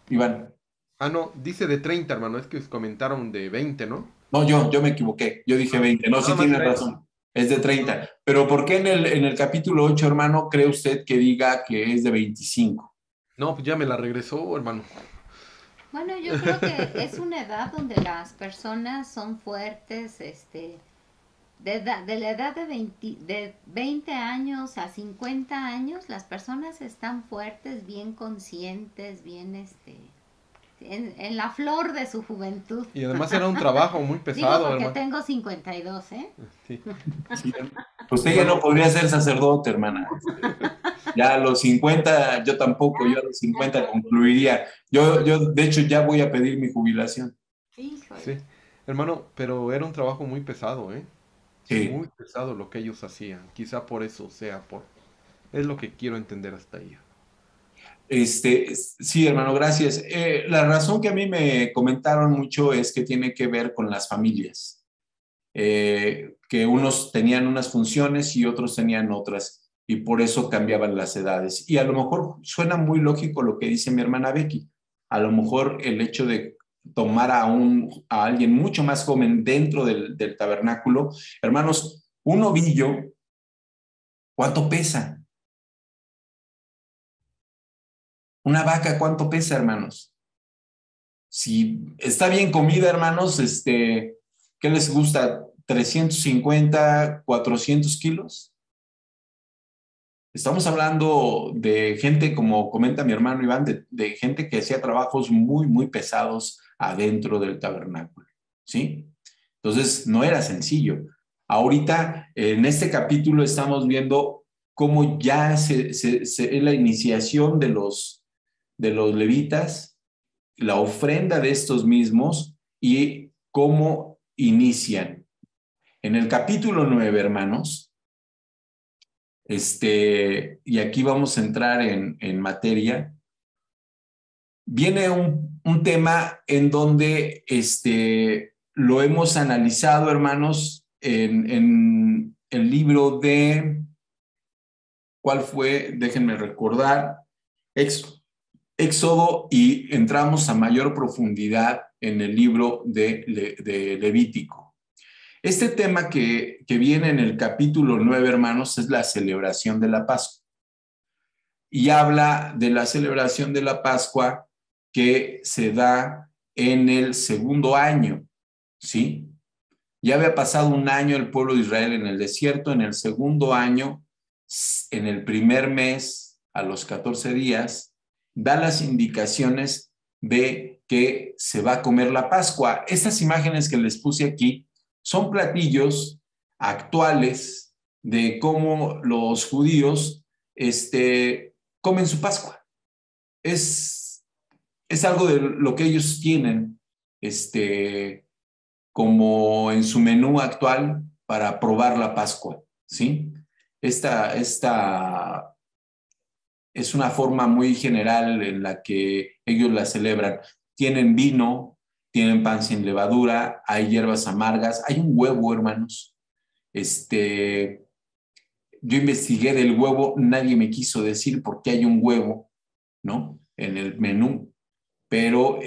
Iván? Ah, no, dice de 30, hermano, es que comentaron de 20, ¿no? No, yo me equivoqué, yo dije 20, no, sí tiene razón, es de 30. Pero ¿por qué en el capítulo 8, hermano, cree usted que diga que es de 25? No, pues ya me la regresó, hermano. Bueno, yo creo que es una edad donde las personas son fuertes, de la edad de 20 años a 50 años, las personas están fuertes, bien conscientes, bien en la flor de su juventud. Y además era un trabajo muy pesado. Digo porque hermano. tengo 52, ¿eh? Sí. Sí. Usted ya no podría ser sacerdote, hermana. Ya a los 50, yo tampoco, yo a los 50 concluiría. Yo de hecho, ya voy a pedir mi jubilación. Híjole. Sí, hermano, pero era un trabajo muy pesado, ¿eh? Sí. Muy pesado lo que ellos hacían. Quizá por eso sea Es lo que quiero entender hasta ahí. Sí, hermano, gracias. La razón que a mí me comentaron mucho es que tiene que ver con las familias. Que unos tenían unas funciones y otros tenían otras, y por eso cambiaban las edades. Y a lo mejor suena muy lógico lo que dice mi hermana Becky. A lo mejor el hecho de tomar a alguien mucho más joven dentro del tabernáculo. Hermanos, un novillo ¿Cuánto pesa? Una vaca, ¿cuánto pesa, hermanos? Si está bien comida, hermanos, ¿qué les gusta? ¿350, 400 kilos? Estamos hablando de gente, como comenta mi hermano Iván, de gente que hacía trabajos muy, muy pesados adentro del tabernáculo, ¿sí? Entonces, no era sencillo. Ahorita, en este capítulo, estamos viendo cómo ya es la iniciación de los levitas, la ofrenda de estos mismos y cómo inician. En el capítulo 9, hermanos, y aquí vamos a entrar en materia, viene un tema en donde lo hemos analizado, hermanos, en el libro de, ¿cuál fue? Déjenme recordar, Éxodo, y entramos a mayor profundidad en el libro de Levítico. Este tema que viene en el capítulo 9, hermanos, es la celebración de la Pascua. Y habla de la celebración de la Pascua que se da en el segundo año, ¿sí? Ya había pasado un año el pueblo de Israel en el desierto. En el segundo año, en el primer mes, a los 14 días, da las indicaciones de que se va a comer la Pascua. Estas imágenes que les puse aquí son platillos actuales de cómo los judíos comen su Pascua. Es algo de lo que ellos tienen como en su menú actual para probar la Pascua, ¿sí? Esta es una forma muy general en la que ellos la celebran. Tienen vino, tienen pan sin levadura, hay hierbas amargas, hay un huevo, hermanos. Yo investigué del huevo, nadie me quiso decir por qué hay un huevo, ¿no? En el menú, pero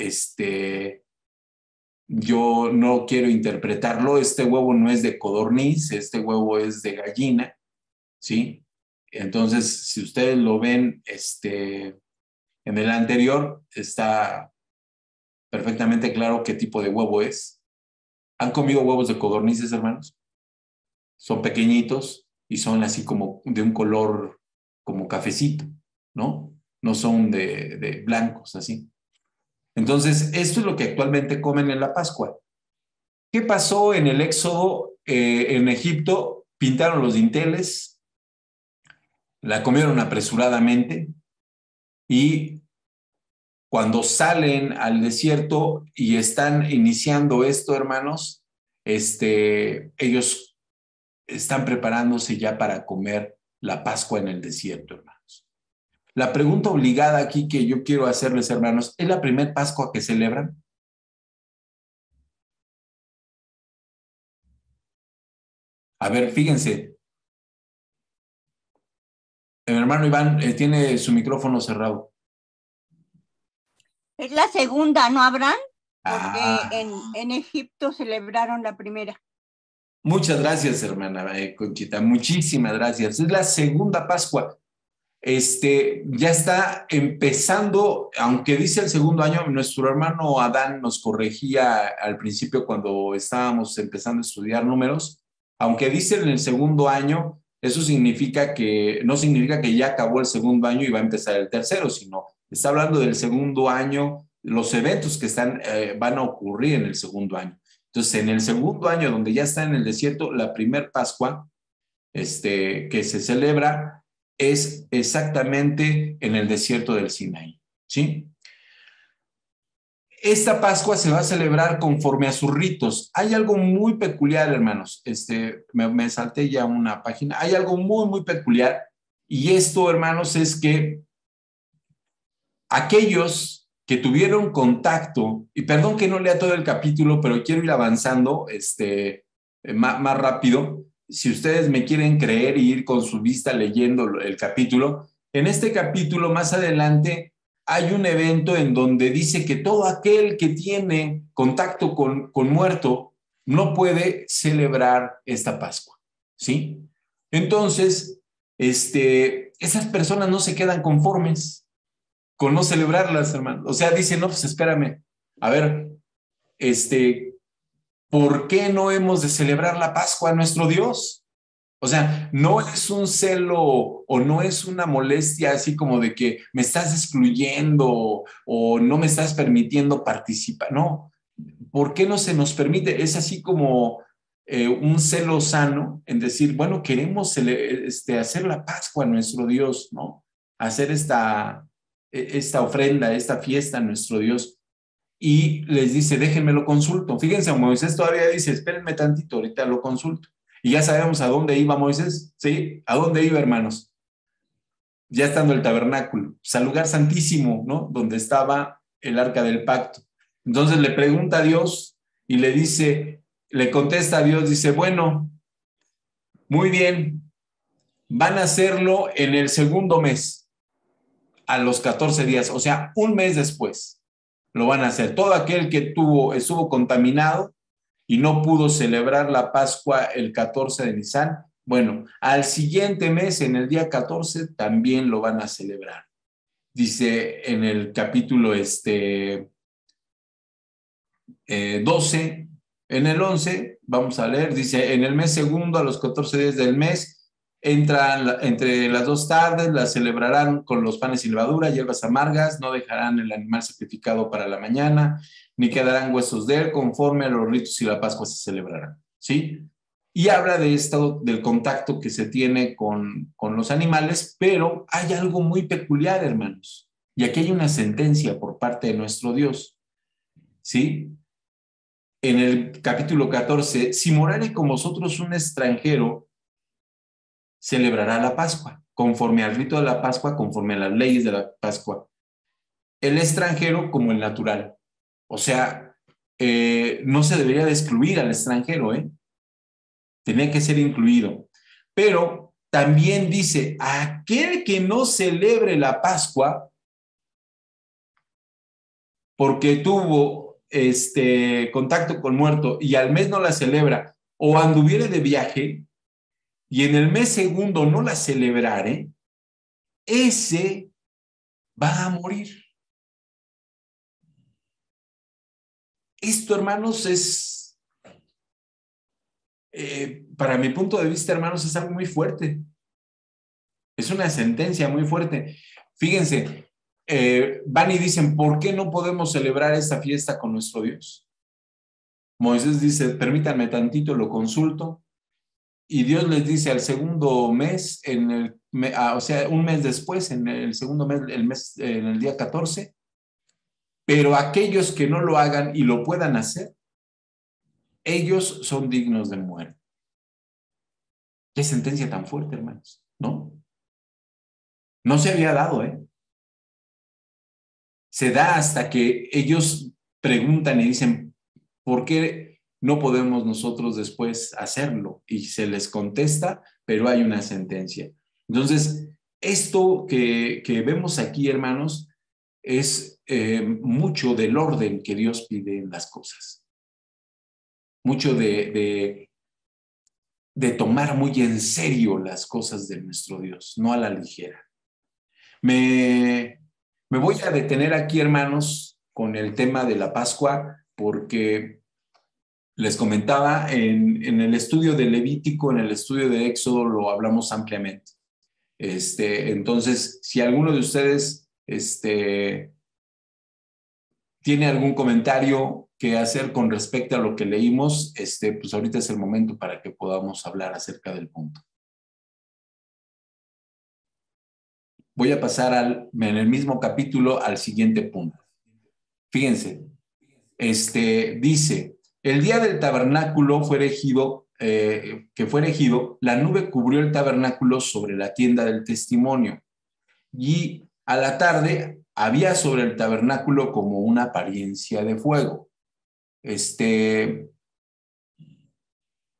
yo no quiero interpretarlo. Este huevo no es de codorniz, este huevo es de gallina, ¿sí? Entonces, si ustedes lo ven, en el anterior está perfectamente claro qué tipo de huevo es. ¿Han comido huevos de codornices, hermanos? Son pequeñitos y son así como de un color como cafecito, ¿no? No son de blancos, así. Entonces, esto es lo que actualmente comen en la Pascua. ¿Qué pasó en el Éxodo? En Egipto pintaron los dinteles, la comieron apresuradamente y cuando salen al desierto y están iniciando esto, hermanos, ellos están preparándose ya para comer la Pascua en el desierto, hermanos. La pregunta obligada aquí que yo quiero hacerles, hermanos, ¿es la primera Pascua que celebran? A ver, fíjense. El hermano Iván tiene su micrófono cerrado. Es la segunda, ¿no, Abraham? Porque en Egipto celebraron la primera. Muchas gracias, hermana Conchita. Muchísimas gracias. Es la segunda Pascua. Ya está empezando, aunque dice el segundo año, nuestro hermano Adán nos corregía al principio cuando estábamos empezando a estudiar números, aunque dice en el segundo año, eso no significa que ya acabó el segundo año y va a empezar el tercero, sino está hablando del segundo año, los eventos que van a ocurrir en el segundo año. Entonces, en el segundo año, donde ya está en el desierto, la primer Pascua que se celebra es exactamente en el desierto del Sinaí, ¿sí? Esta Pascua se va a celebrar conforme a sus ritos. Hay algo muy peculiar, hermanos. Me salté ya una página. Hay algo muy, muy peculiar. Y esto, hermanos, es que aquellos que tuvieron contacto, y perdón que no lea todo el capítulo, pero quiero ir avanzando más rápido. Si ustedes me quieren creer y ir con su vista leyendo el capítulo, en este capítulo más adelante hay un evento en donde dice que todo aquel que tiene contacto con muerto no puede celebrar esta Pascua, ¿sí? Entonces, esas personas no se quedan conformes con no celebrarlas, hermano. O sea, dicen, no, pues espérame, a ver, ¿por qué no hemos de celebrar la Pascua a nuestro Dios? O sea, no es un celo o no es una molestia así como de que me estás excluyendo o no me estás permitiendo participar. No, ¿por qué no se nos permite? Es así como un celo sano en decir, bueno, queremos hacer la Pascua a nuestro Dios, ¿no? Hacer esta ofrenda, esta fiesta a nuestro Dios. Y les dice, déjenme lo consulto. Fíjense, Moisés todavía dice, espérenme tantito, ahorita lo consulto. Y ya sabemos a dónde iba Moisés, ¿sí? ¿A dónde iba, hermanos? Ya estando el tabernáculo, pues al lugar santísimo, ¿no? Donde estaba el arca del pacto. Entonces le pregunta a Dios y le dice, le contesta a Dios, dice, bueno, muy bien, van a hacerlo en el segundo mes, a los 14 días, o sea, un mes después lo van a hacer. Todo aquel que estuvo contaminado y no pudo celebrar la Pascua el 14 de Nisan, bueno, al siguiente mes, en el día 14, también lo van a celebrar. Dice en el capítulo 12, en el 11, vamos a leer, dice, en el mes segundo, a los 14 días del mes, entre las 2 tardes, la celebrarán con los panes sin levadura, hierbas amargas, no dejarán el animal sacrificado para la mañana, ni quedarán huesos de él, conforme a los ritos y la Pascua se celebrarán, ¿sí? Y habla de esto, del contacto que se tiene con los animales, pero hay algo muy peculiar, hermanos, y aquí hay una sentencia por parte de nuestro Dios, ¿sí? En el capítulo 14, si morare con vosotros un extranjero, celebrará la Pascua, conforme al rito de la Pascua, conforme a las leyes de la Pascua. El extranjero como el natural. O sea, no se debería de excluir al extranjero, tenía que ser incluido. Pero también dice, aquel que no celebre la Pascua, porque tuvo contacto con muerto y al mes no la celebra, o anduviere de viaje, y en el mes segundo no la celebrare, ese va a morir. Esto, hermanos, es, para mi punto de vista, hermanos, es algo muy fuerte. Es una sentencia muy fuerte. Fíjense, van y dicen, ¿por qué no podemos celebrar esta fiesta con nuestro Dios? Moisés dice, permítanme tantito, lo consulto. Y Dios les dice al segundo mes, o sea, un mes después, en el segundo mes, en el día 14, pero aquellos que no lo hagan y lo puedan hacer, ellos son dignos de muerte. Qué sentencia tan fuerte, hermanos, ¿no? No se había dado, Se da hasta que ellos preguntan y dicen, ¿por qué no podemos nosotros después hacerlo? Y se les contesta, pero hay una sentencia. Entonces, esto que vemos aquí, hermanos, es mucho del orden que Dios pide en las cosas. Mucho de tomar muy en serio las cosas de nuestro Dios, no a la ligera. Me voy a detener aquí, hermanos, con el tema de la Pascua, porque les comentaba, en el estudio de Levítico, en el estudio de Éxodo, lo hablamos ampliamente. Entonces, si alguno de ustedes tiene algún comentario que hacer con respecto a lo que leímos, pues ahorita es el momento para que podamos hablar acerca del punto. Voy a pasar en el mismo capítulo al siguiente punto. Fíjense, dice, el día del tabernáculo fue erigido, la nube cubrió el tabernáculo sobre la tienda del testimonio, y a la tarde había sobre el tabernáculo como una apariencia de fuego.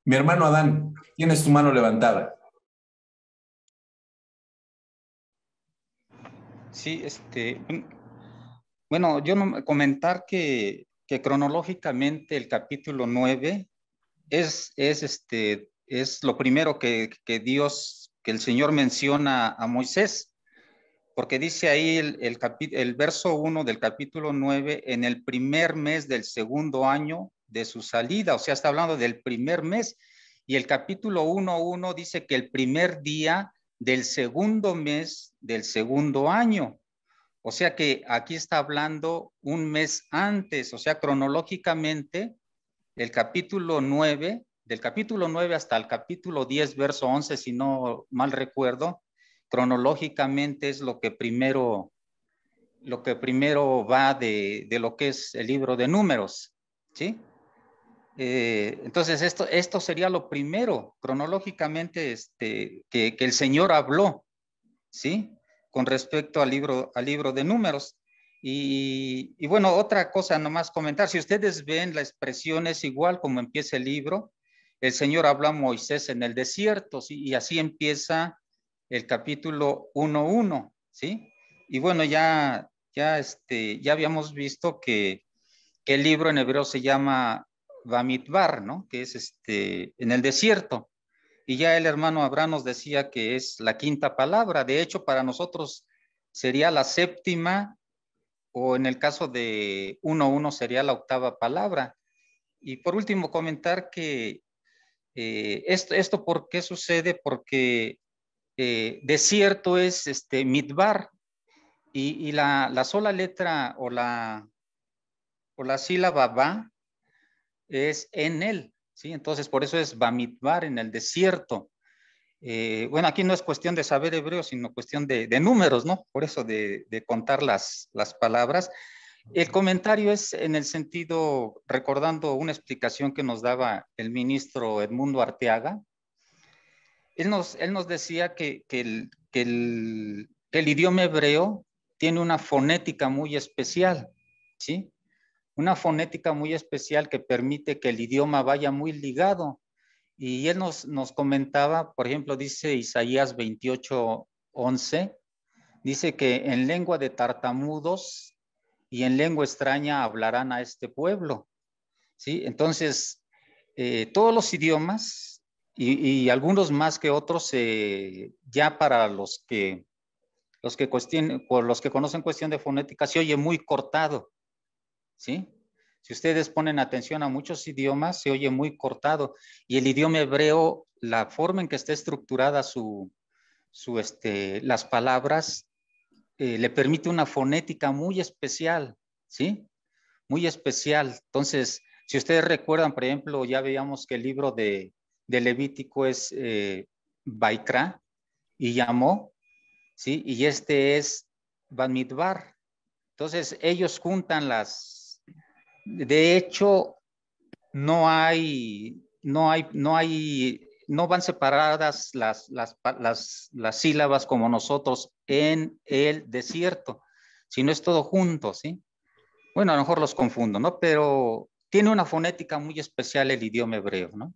Mi hermano Adán, tienes tu mano levantada. Sí, bueno, comentar que cronológicamente el capítulo 9 es lo primero que Dios el Señor menciona a Moisés, porque dice ahí el verso 1 del capítulo 9, en el primer mes del segundo año de su salida, o sea, está hablando del primer mes, y el capítulo 1:1 dice que el primer día del segundo mes del segundo año. O sea que aquí está hablando un mes antes, o sea, cronológicamente, el capítulo 9, del capítulo 9 hasta el capítulo 10, verso 11, si no mal recuerdo, cronológicamente es lo que primero va de lo que es el libro de Números, ¿sí? Entonces, esto sería lo primero, cronológicamente, que el Señor habló, ¿sí? Con respecto al libro de Números. Y bueno, otra cosa nomás comentar, si ustedes ven la expresión es igual como empieza el libro, el Señor habla a Moisés en el desierto, ¿sí? Y así empieza el capítulo 1:1, ¿sí? Y bueno, ya habíamos visto que el libro en hebreo se llama Bamidbar, ¿no? Que es en el desierto. Y ya el hermano Abraham nos decía que es la quinta palabra. De hecho, para nosotros sería la séptima, o en el caso de 1:1 sería la octava palabra. Y por último, comentar que esto ¿por qué sucede? Porque desierto es midbar, y la sola letra o la sílaba ba es en él, ¿sí? Entonces, por eso es Bamidbar, en el desierto. Bueno, aquí no es cuestión de saber hebreo, sino cuestión de números, ¿no? Por eso de contar las palabras. El comentario es en el sentido, recordando una explicación que nos daba el ministro Edmundo Arteaga. Él nos decía que el idioma hebreo tiene una fonética muy especial, ¿sí? Una fonética muy especial que permite que el idioma vaya muy ligado. Y él nos comentaba, por ejemplo, dice Isaías 28:11, dice que en lengua de tartamudos y en lengua extraña hablarán a este pueblo, ¿sí? Entonces, todos los idiomas y algunos más que otros, ya para los que conocen cuestión de fonética, se oye muy cortado, ¿sí? Si ustedes ponen atención a muchos idiomas, se oye muy cortado. Y el idioma hebreo, la forma en que está estructurada las palabras, le permite una fonética muy especial, ¿sí? Muy especial. Entonces, si ustedes recuerdan, por ejemplo, ya veíamos que el libro de Levítico es Baikra y llamó, ¿sí? Y este es Bamidbar. Entonces, ellos juntan de hecho, no van separadas las sílabas como nosotros en el desierto, sino es todo junto, ¿sí? Bueno, a lo mejor los confundo, ¿no? Pero tiene una fonética muy especial el idioma hebreo, ¿no?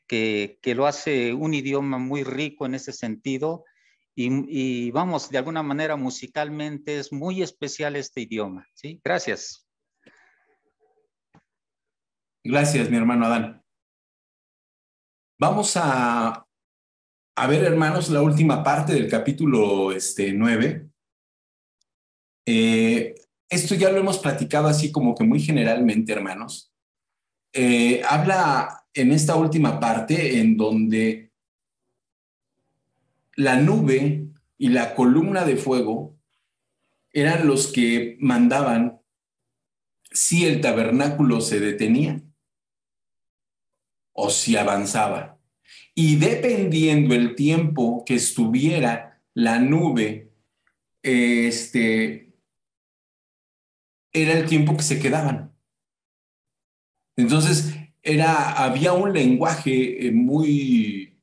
Que lo hace un idioma muy rico en ese sentido, y vamos, de alguna manera musicalmente es muy especial este idioma, ¿sí? Gracias. Gracias, mi hermano Adán. Vamos a ver, hermanos, la última parte del capítulo 9. Esto ya lo hemos platicado así como que muy generalmente, hermanos. Habla en esta última parte en donde la nube y la columna de fuego eran los que mandaban si el tabernáculo se detenía o si avanzaba. Y dependiendo el tiempo que estuviera la nube, era el tiempo que se quedaban. Entonces, había un lenguaje muy,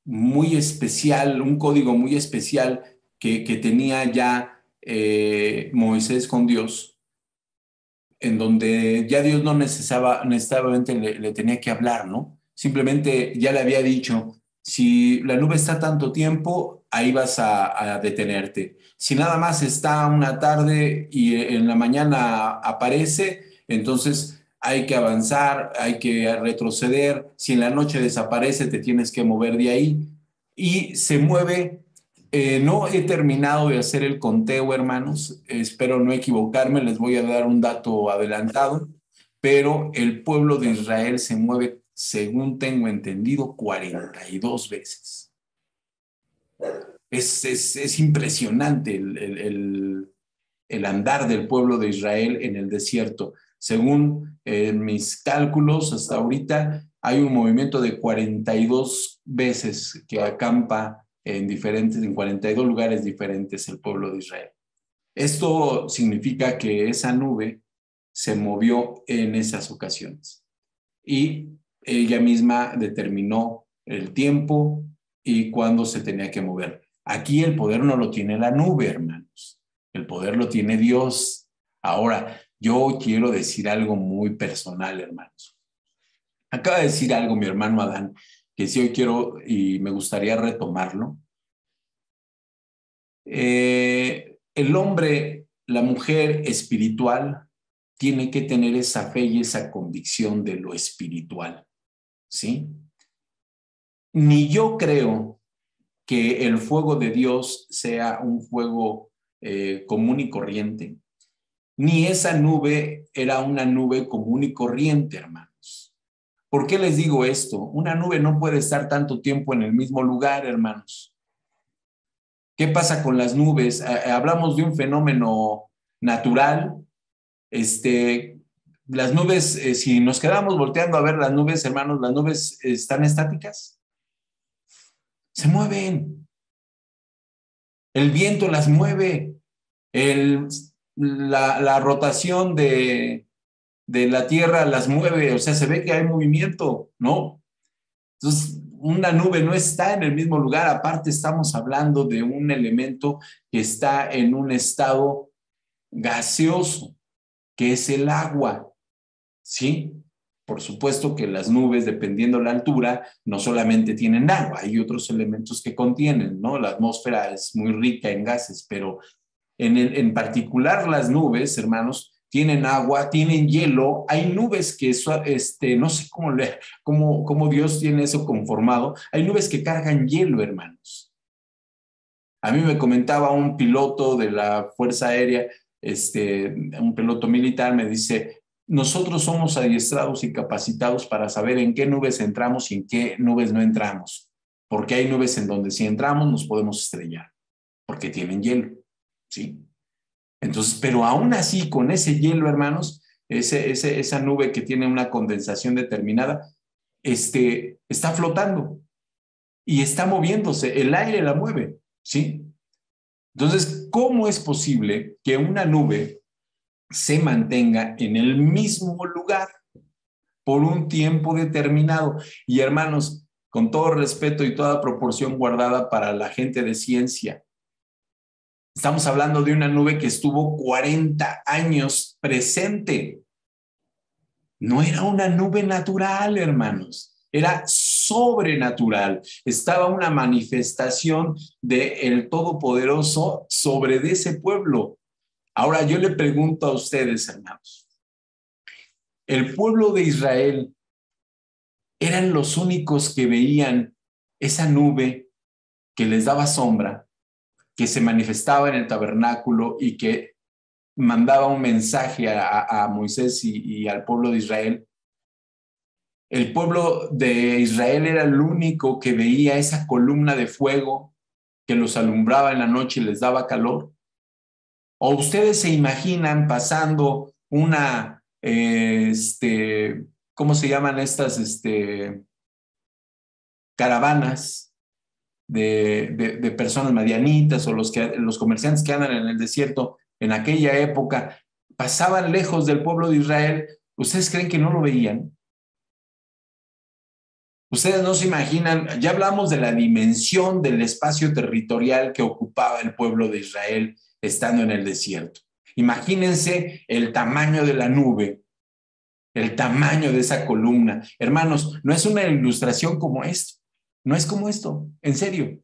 muy especial, un código muy especial que tenía ya Moisés con Dios, en donde ya Dios no necesariamente le tenía que hablar, ¿no? Simplemente ya le había dicho, si la nube está tanto tiempo, ahí vas a detenerte. Si nada más está una tarde y en la mañana aparece, entonces hay que avanzar, hay que retroceder. Si en la noche desaparece, te tienes que mover de ahí. y se mueve. No he terminado de hacer el conteo, hermanos. Espero no equivocarme, les voy a dar un dato adelantado, pero el pueblo de Israel se mueve, según tengo entendido, 42 veces. Es impresionante el andar del pueblo de Israel en el desierto. Según mis cálculos, hasta ahorita hay un movimiento de 42 veces que acampa en 42 lugares diferentes el pueblo de Israel. Esto significa que esa nube se movió en esas ocasiones y ella misma determinó el tiempo y cuándo se tenía que mover. Aquí el poder no lo tiene la nube, hermanos. El poder lo tiene Dios. Ahora, yo quiero decir algo muy personal, hermanos. Acaba de decir algo mi hermano Adán, que sí hoy quiero y me gustaría retomarlo. El hombre, la mujer espiritual, tiene que tener esa fe y esa convicción de lo espiritual, ¿sí? Ni yo creo que el fuego de Dios sea un fuego común y corriente, ni esa nube era una nube común y corriente, hermanos. ¿Por qué les digo esto? Una nube no puede estar tanto tiempo en el mismo lugar, hermanos. ¿Qué pasa con las nubes? Hablamos de un fenómeno natural. Las nubes, si nos quedamos volteando a ver las nubes, hermanos, las nubes están estáticas. Se mueven. El viento las mueve. La rotación de la Tierra las mueve. O sea, se ve que hay movimiento, ¿no? Entonces, una nube no está en el mismo lugar. Aparte, estamos hablando de un elemento que está en un estado gaseoso, que es el agua, ¿sí? Por supuesto que las nubes, dependiendo la altura, no solamente tienen agua, hay otros elementos que contienen, ¿no? La atmósfera es muy rica en gases, pero en particular las nubes, hermanos, tienen agua, tienen hielo. Hay nubes que, no sé cómo Dios tiene eso conformado. Hay nubes que cargan hielo, hermanos. A mí me comentaba un piloto de la Fuerza Aérea, un piloto militar, me dice, nosotros somos adiestrados y capacitados para saber en qué nubes entramos y en qué nubes no entramos, porque hay nubes en donde si entramos nos podemos estrellar, porque tienen hielo, ¿sí? Entonces, pero aún así, con ese hielo, hermanos, esa nube que tiene una condensación determinada, está flotando y está moviéndose, el aire la mueve, ¿sí? Entonces, ¿cómo es posible que una nube se mantenga en el mismo lugar por un tiempo determinado? Y hermanos, con todo respeto y toda proporción guardada para la gente de ciencia, estamos hablando de una nube que estuvo 40 años presente. No era una nube natural, hermanos. Era sobrenatural. Estaba una manifestación del Todopoderoso sobre de ese pueblo. Ahora yo le pregunto a ustedes, hermanos, ¿el pueblo de Israel eran los únicos que veían esa nube que les daba sombra, que se manifestaba en el tabernáculo y que mandaba un mensaje a Moisés y al pueblo de Israel? El pueblo de Israel era el único que veía esa columna de fuego que los alumbraba en la noche y les daba calor. ¿O ustedes se imaginan pasando una, ¿cómo se llaman estas caravanas de personas madianitas o los comerciantes que andan en el desierto en aquella época, pasaban lejos del pueblo de Israel? ¿Ustedes creen que no lo veían? Ustedes no se imaginan, ya hablamos de la dimensión del espacio territorial que ocupaba el pueblo de Israel estando en el desierto. Imagínense el tamaño de la nube, el tamaño de esa columna. Hermanos, no es una ilustración como esto, no es como esto, en serio.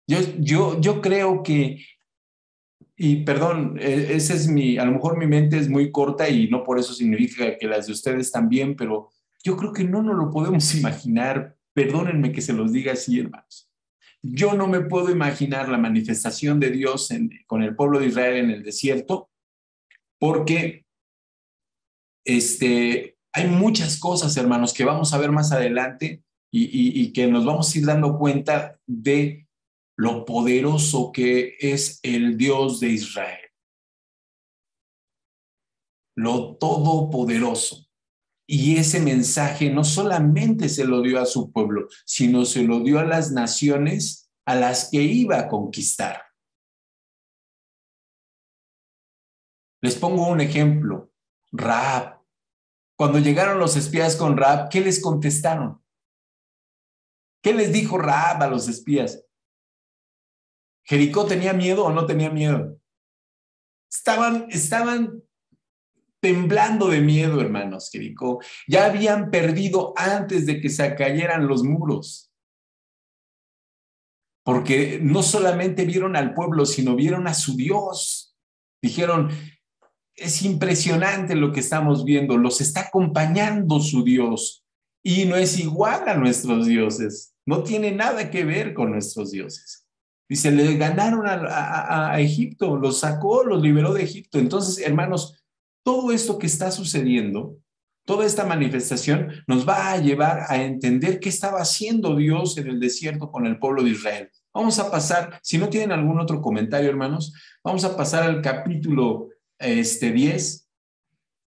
Yo creo que, y perdón, ese es a lo mejor mi mente es muy corta y no por eso significa que las de ustedes también, pero yo creo que no nos lo podemos imaginar Perdónenme que se los diga así, hermanos. Yo no me puedo imaginar la manifestación de Dios con el pueblo de Israel en el desierto, porque hay muchas cosas, hermanos, que vamos a ver más adelante y que nos vamos a ir dando cuenta de lo poderoso que es el Dios de Israel. Lo todopoderoso. Y ese mensaje no solamente se lo dio a su pueblo, sino se lo dio a las naciones a las que iba a conquistar. Les pongo un ejemplo. Rahab. Cuando llegaron los espías con Rahab, ¿qué les contestaron? ¿Qué les dijo Rahab a los espías? ¿Jericó tenía miedo o no tenía miedo? Estaban temblando de miedo, hermanos. Jericó ya habían perdido antes de que se cayeran los muros, porque no solamente vieron al pueblo, sino vieron a su Dios. Dijeron, es impresionante lo que estamos viendo, los está acompañando su Dios y no es igual a nuestros dioses, no tiene nada que ver con nuestros dioses. Dice, le ganaron a Egipto, los sacó, los liberó de Egipto. Entonces, hermanos, todo esto que está sucediendo, toda esta manifestación nos va a llevar a entender qué estaba haciendo Dios en el desierto con el pueblo de Israel. Vamos a pasar, si no tienen algún otro comentario, hermanos, vamos a pasar al capítulo 10.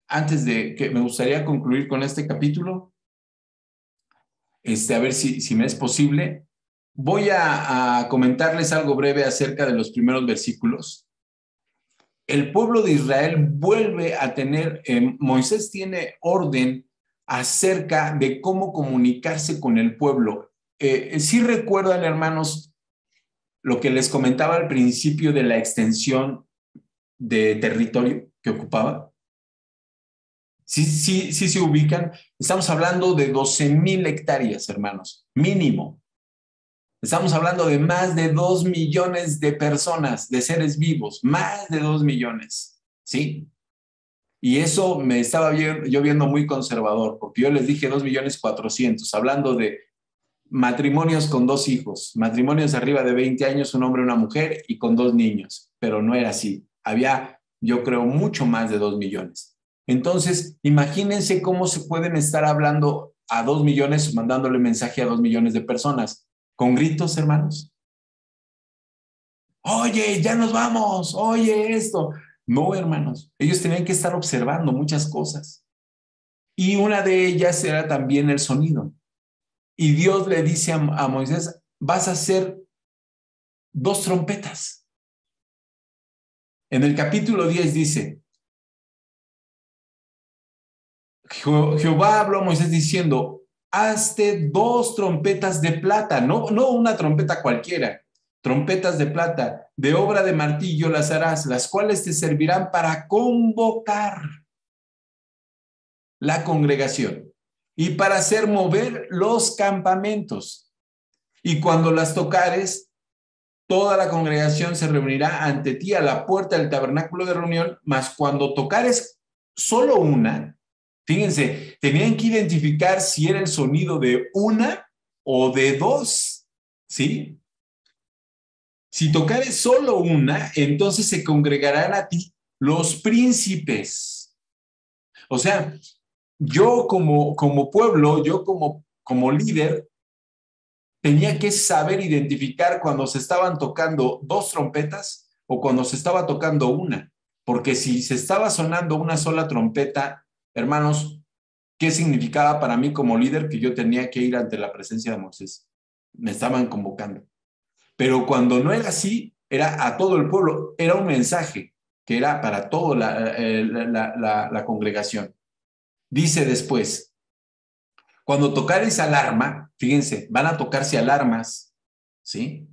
Antes de que me gustaría concluir con este capítulo, a ver si me es posible. Voy a comentarles algo breve acerca de los primeros versículos. El pueblo de Israel vuelve a tener, Moisés tiene orden acerca de cómo comunicarse con el pueblo. ¿Sí recuerdan, hermanos, lo que les comentaba al principio de la extensión de territorio que ocupaba? Sí se ubican. Estamos hablando de 12,000 hectáreas, hermanos, mínimo. Estamos hablando de más de 2 millones de personas, de seres vivos, más de 2 millones, ¿sí? Y eso me estaba yo viendo muy conservador, porque yo les dije 2,400,000, hablando de matrimonios con 2 hijos, matrimonios arriba de 20 años, un hombre y una mujer, y con 2 niños, pero no era así. Había, yo creo, mucho más de 2 millones. Entonces, imagínense cómo se pueden estar hablando a 2 millones, mandándole mensaje a 2 millones de personas. ¿Con gritos, hermanos? Oye, ya nos vamos, oye esto. No, hermanos, ellos tenían que estar observando muchas cosas. Y una de ellas era también el sonido. Y Dios le dice a Moisés, vas a hacer 2 trompetas. En el capítulo 10 dice, Jehová habló a Moisés diciendo, hazte 2 trompetas de plata, no una trompeta cualquiera, trompetas de plata, de obra de martillo las harás, las cuales te servirán para convocar la congregación y para hacer mover los campamentos. Y cuando las tocares, toda la congregación se reunirá ante ti a la puerta del tabernáculo de reunión, mas cuando tocares solo una, fíjense, tenían que identificar si era el sonido de una o de 2, ¿sí? Si tocares solo una, entonces se congregarán a ti los príncipes. O sea, yo como pueblo, yo como líder, tenía que saber identificar cuando se estaban tocando 2 trompetas o cuando se estaba tocando una. Porque si se estaba sonando una sola trompeta, hermanos, ¿qué significaba para mí como líder? Que yo tenía que ir ante la presencia de Moisés. Me estaban convocando. Pero cuando no era así, era a todo el pueblo. Era un mensaje que era para toda la congregación. Dice después, cuando tocares alarma, fíjense, van a tocarse alarmas, ¿sí?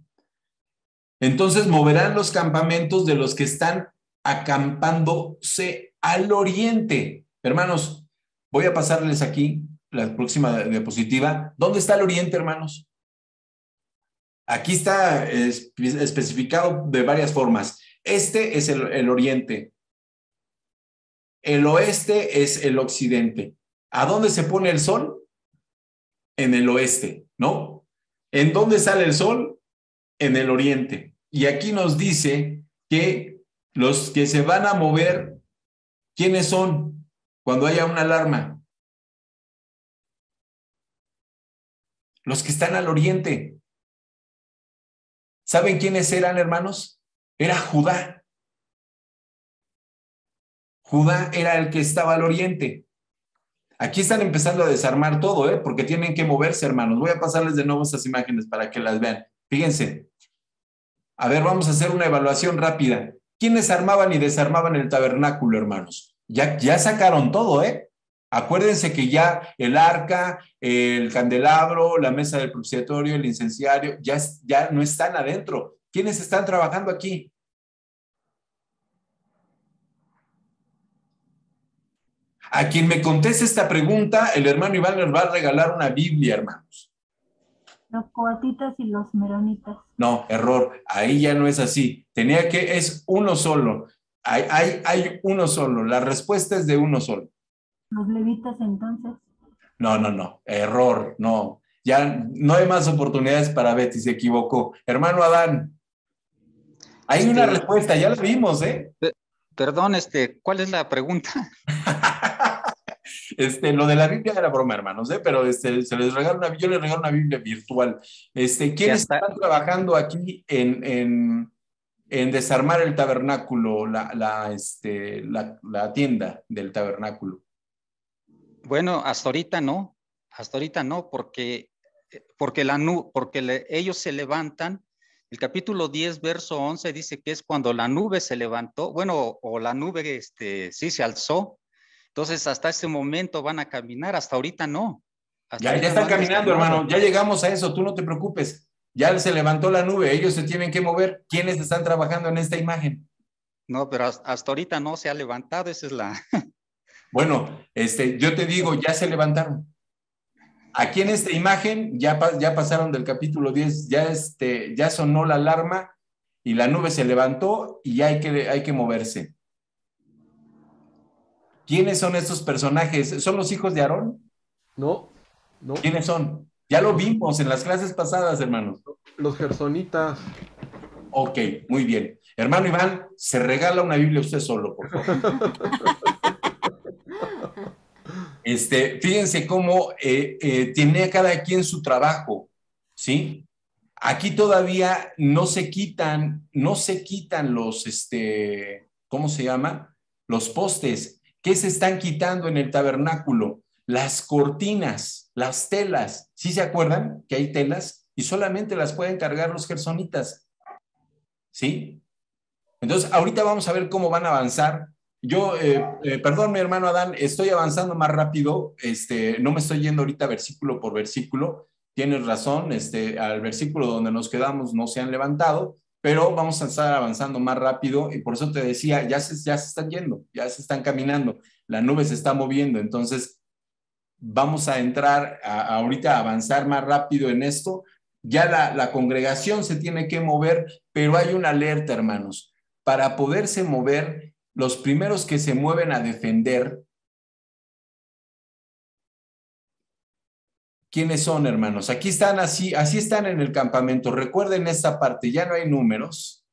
Entonces moverán los campamentos de los que están acampándose al oriente. Hermanos, voy a pasarles aquí la próxima diapositiva. ¿Dónde está el oriente, hermanos? Aquí está especificado de varias formas. Este es el oriente. El oeste es el occidente. ¿A dónde se pone el sol? En el oeste. ¿no? ¿En dónde sale el sol? En el oriente. Y aquí nos dice que los que se van a mover, ¿quiénes son cuando haya una alarma? Los que están al oriente. ¿Saben quiénes eran, hermanos? Era Judá. Judá era el que estaba al oriente. Aquí están empezando a desarmar todo, porque tienen que moverse, hermanos. Voy a pasarles de nuevo estas imágenes para que las vean. Fíjense. A ver, vamos a hacer una evaluación rápida. ¿Quiénes armaban y desarmaban el tabernáculo, hermanos? Ya sacaron todo, Acuérdense que ya el arca, el candelabro, la mesa del propiciatorio, el incenciario, ya no están adentro. ¿Quiénes están trabajando aquí? A quien me conteste esta pregunta, el hermano Iván les va a regalar una Biblia, hermanos. Los coatitas y los meronitas. No, error. Ahí ya no es así. Es uno solo. Hay uno solo. La respuesta es de uno solo. Los levitas entonces. No. Error. No. Ya no hay más oportunidades para Betty. Se equivocó. Hermano Adán. Hay una respuesta. Ya la vimos, Perdón, ¿cuál es la pregunta? Lo de la Biblia era broma, hermanos, pero se les regala yo les regalo una Biblia virtual. ¿Quiénes están trabajando aquí en desarmar el tabernáculo, la tienda del tabernáculo? Bueno, hasta ahorita no, porque ellos se levantan. El capítulo 10, verso 11 dice que es cuando la nube se levantó, bueno, o la nube sí se alzó. Entonces, hasta ese momento van a caminar, hasta ahorita no. Ya están caminando, hermano, ya llegamos a eso, tú no te preocupes. Ya se levantó la nube, ellos se tienen que mover. ¿Quiénes están trabajando en esta imagen? No, pero hasta ahorita no se ha levantado, esa es la... Bueno, yo te digo, ya se levantaron. Aquí en esta imagen ya pasaron del capítulo 10, ya sonó la alarma y la nube se levantó y ya hay que moverse. ¿Quiénes son estos personajes? ¿Son los hijos de Aarón? No. ¿Quiénes son? Ya lo vimos en las clases pasadas, hermanos. Los gersonitas. Ok, muy bien. Hermano Iván, se regala una Biblia usted solo, por favor. Fíjense cómo tiene cada quien su trabajo, ¿sí? Aquí todavía no se quitan los, ¿cómo se llama? Los postes. ¿Qué se están quitando en el tabernáculo? Las cortinas, las telas. ¿Sí se acuerdan que hay telas? Y solamente las pueden cargar los gersonitas, ¿sí? Entonces, ahorita vamos a ver cómo van a avanzar. Yo, perdón, mi hermano Adán, estoy avanzando más rápido, no me estoy yendo ahorita versículo por versículo, tienes razón, al versículo donde nos quedamos no se han levantado, pero vamos a estar avanzando más rápido y por eso te decía, ya se están yendo, ya se están caminando, la nube se está moviendo, entonces vamos a entrar ahorita a avanzar más rápido en esto. Ya la congregación se tiene que mover, pero hay una alerta, hermanos, para poderse mover. Los primeros que se mueven a defender, ¿quiénes son, hermanos? Aquí están así están en el campamento. Recuerden esta parte, ya no hay números,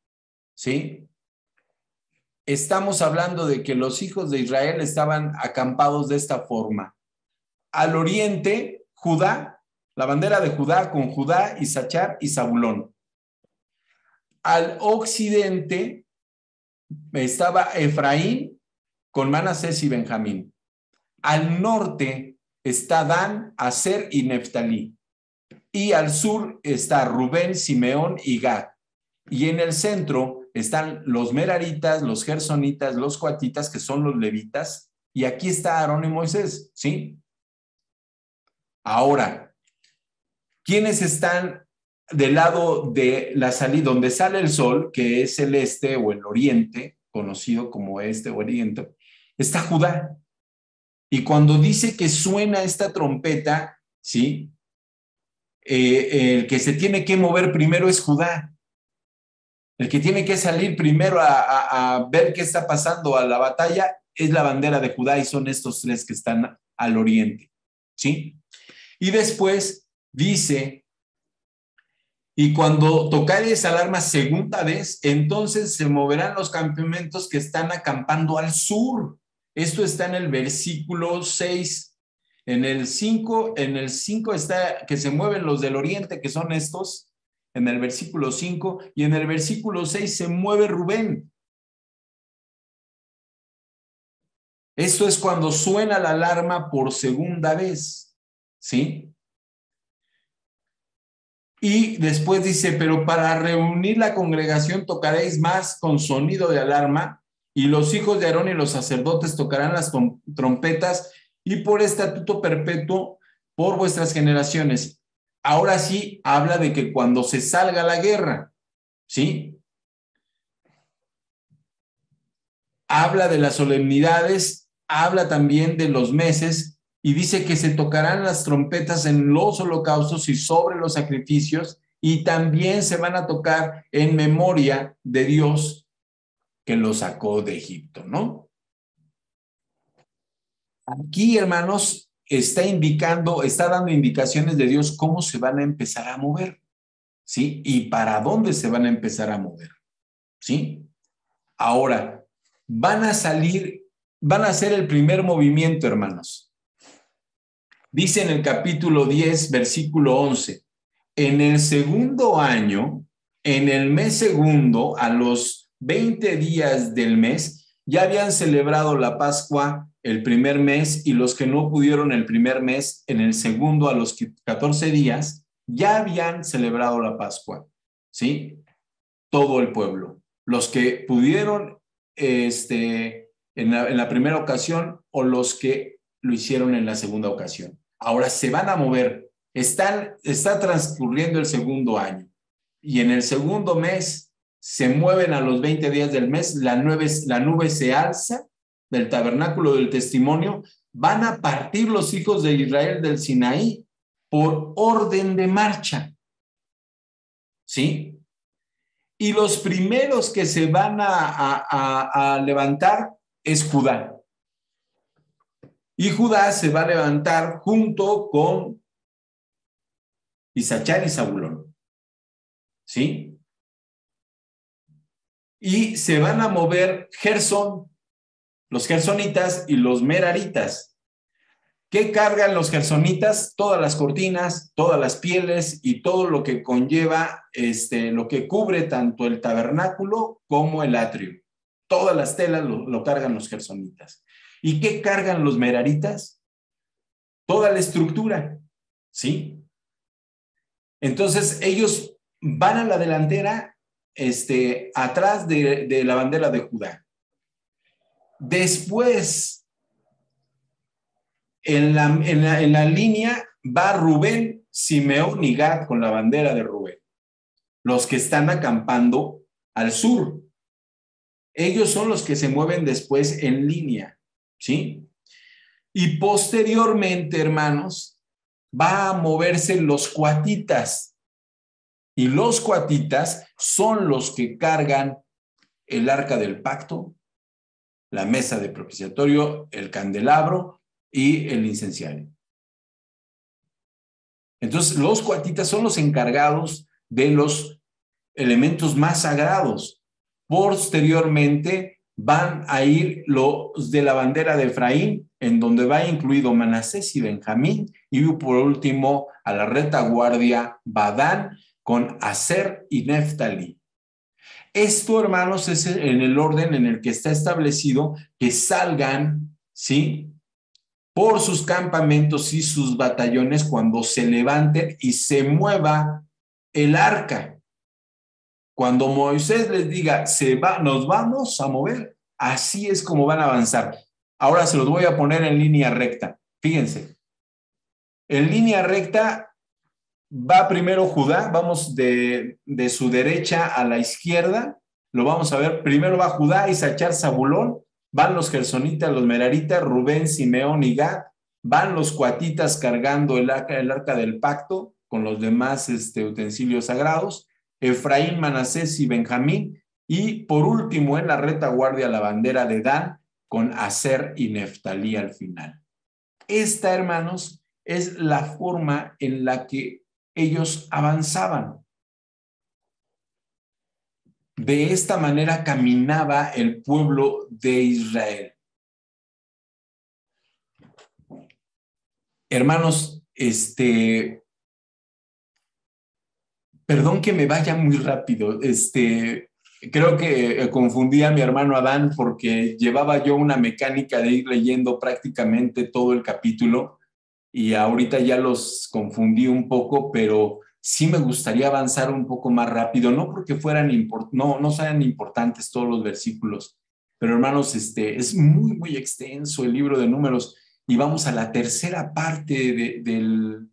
¿sí? Estamos hablando de que los hijos de Israel estaban acampados de esta forma. Al oriente, Judá, la bandera de Judá con Judá, Isachar y Zabulón. Al occidente estaba Efraín con Manasés y Benjamín. Al norte está Dan, Aser y Neftalí. Y al sur está Rubén, Simeón y Gad. Y en el centro están los meraritas, los gersonitas, los coatitas, que son los levitas. Y aquí está Aarón y Moisés, ¿sí? Ahora, ¿quiénes están del lado de la salida, donde sale el sol, que es el este o el oriente, conocido como este o oriente, está Judá? Y cuando dice que suena esta trompeta, ¿sí? El que se tiene que mover primero es Judá. El que tiene que salir primero a ver qué está pasando a la batalla es la bandera de Judá y son estos tres que están al oriente, ¿sí? Y después dice, y cuando tocares alarma segunda vez, entonces se moverán los campamentos que están acampando al sur. Esto está en el versículo 6. En el 5 está que se mueven los del oriente, que son estos, en el versículo 5, y en el versículo 6 se mueve Rubén. Esto es cuando suena la alarma por segunda vez, ¿sí? Y después dice, pero para reunir la congregación tocaréis más con sonido de alarma, y los hijos de Aarón y los sacerdotes tocarán las trompetas, y por estatuto perpetuo por vuestras generaciones. Ahora sí habla de que cuando se salga la guerra, ¿sí? Habla de las solemnidades, habla también de los meses, y dice que se tocarán las trompetas en los holocaustos y sobre los sacrificios, y también se van a tocar en memoria de Dios que los sacó de Egipto, ¿no? Aquí, hermanos, está dando indicaciones de Dios cómo se van a empezar a mover, ¿sí? Y para dónde se van a empezar a mover, ¿sí? Ahora, van a hacer el primer movimiento, hermanos. Dice en el capítulo 10, versículo 11, en el segundo año, en el mes segundo, a los 20 días del mes, ya habían celebrado la Pascua el primer mes, y los que no pudieron el primer mes, en el segundo, a los 14 días, ya habían celebrado la Pascua, ¿sí? Todo el pueblo. Los que pudieron en la primera ocasión, o los que lo hicieron en la segunda ocasión. Ahora se van a mover. Está transcurriendo el segundo año, y en el segundo mes se mueven a los 20 días del mes. La nube se alza del tabernáculo del testimonio. Van a partir los hijos de Israel del Sinaí por orden de marcha, ¿sí? Y los primeros que se van a levantar es Judá. Y Judá se va a levantar junto con Isachar y Zabulón, ¿sí? Y se van a mover Gersón, los gersonitas y los meraritas. ¿Qué cargan los gersonitas? Todas las cortinas, todas las pieles y todo lo que conlleva, lo que cubre tanto el tabernáculo como el atrio. Todas las telas lo cargan los gersonitas. ¿Y qué cargan los meraritas? Toda la estructura, ¿sí? Entonces ellos van a la delantera, atrás de la bandera de Judá. Después, en la línea va Rubén, Simeón y Gad con la bandera de Rubén, los que están acampando al sur. Ellos son los que se mueven después en línea, ¿sí? Y posteriormente, hermanos, va a moverse los coatitas. Y los coatitas son los que cargan el arca del pacto, la mesa de propiciatorio, el candelabro y el incenciario. Entonces, los coatitas son los encargados de los elementos más sagrados. Posteriormente van a ir los de la bandera de Efraín, en donde va incluido Manasés y Benjamín, y por último a la retaguardia Badán con Aser y Neftalí. Esto, hermanos, es en el orden en el que está establecido que salgan, ¿sí?, por sus campamentos y sus batallones cuando se levanten y se mueva el arca. Cuando Moisés les diga, nos vamos a mover, así es como van a avanzar. Ahora se los voy a poner en línea recta. Fíjense. En línea recta va primero Judá, vamos de su derecha a la izquierda, lo vamos a ver. Primero va Judá, Isachar, Zabulón, van los gersonitas, los meraritas, Rubén, Simeón y Gad, van los coatitas cargando el arca del pacto con los demás utensilios sagrados, Efraín, Manasés y Benjamín, y por último en la retaguardia la bandera de Dan con Aser y Neftalí al final. Esta, hermanos, es la forma en la que ellos avanzaban. De esta manera caminaba el pueblo de Israel. Hermanos, perdón que me vaya muy rápido. Creo que confundí a mi hermano Adán porque llevaba yo una mecánica de ir leyendo prácticamente todo el capítulo y ahorita ya los confundí un poco, pero sí me gustaría avanzar un poco más rápido, no porque no sean importantes todos los versículos, pero hermanos, es muy, muy extenso el libro de Números y vamos a la tercera parte del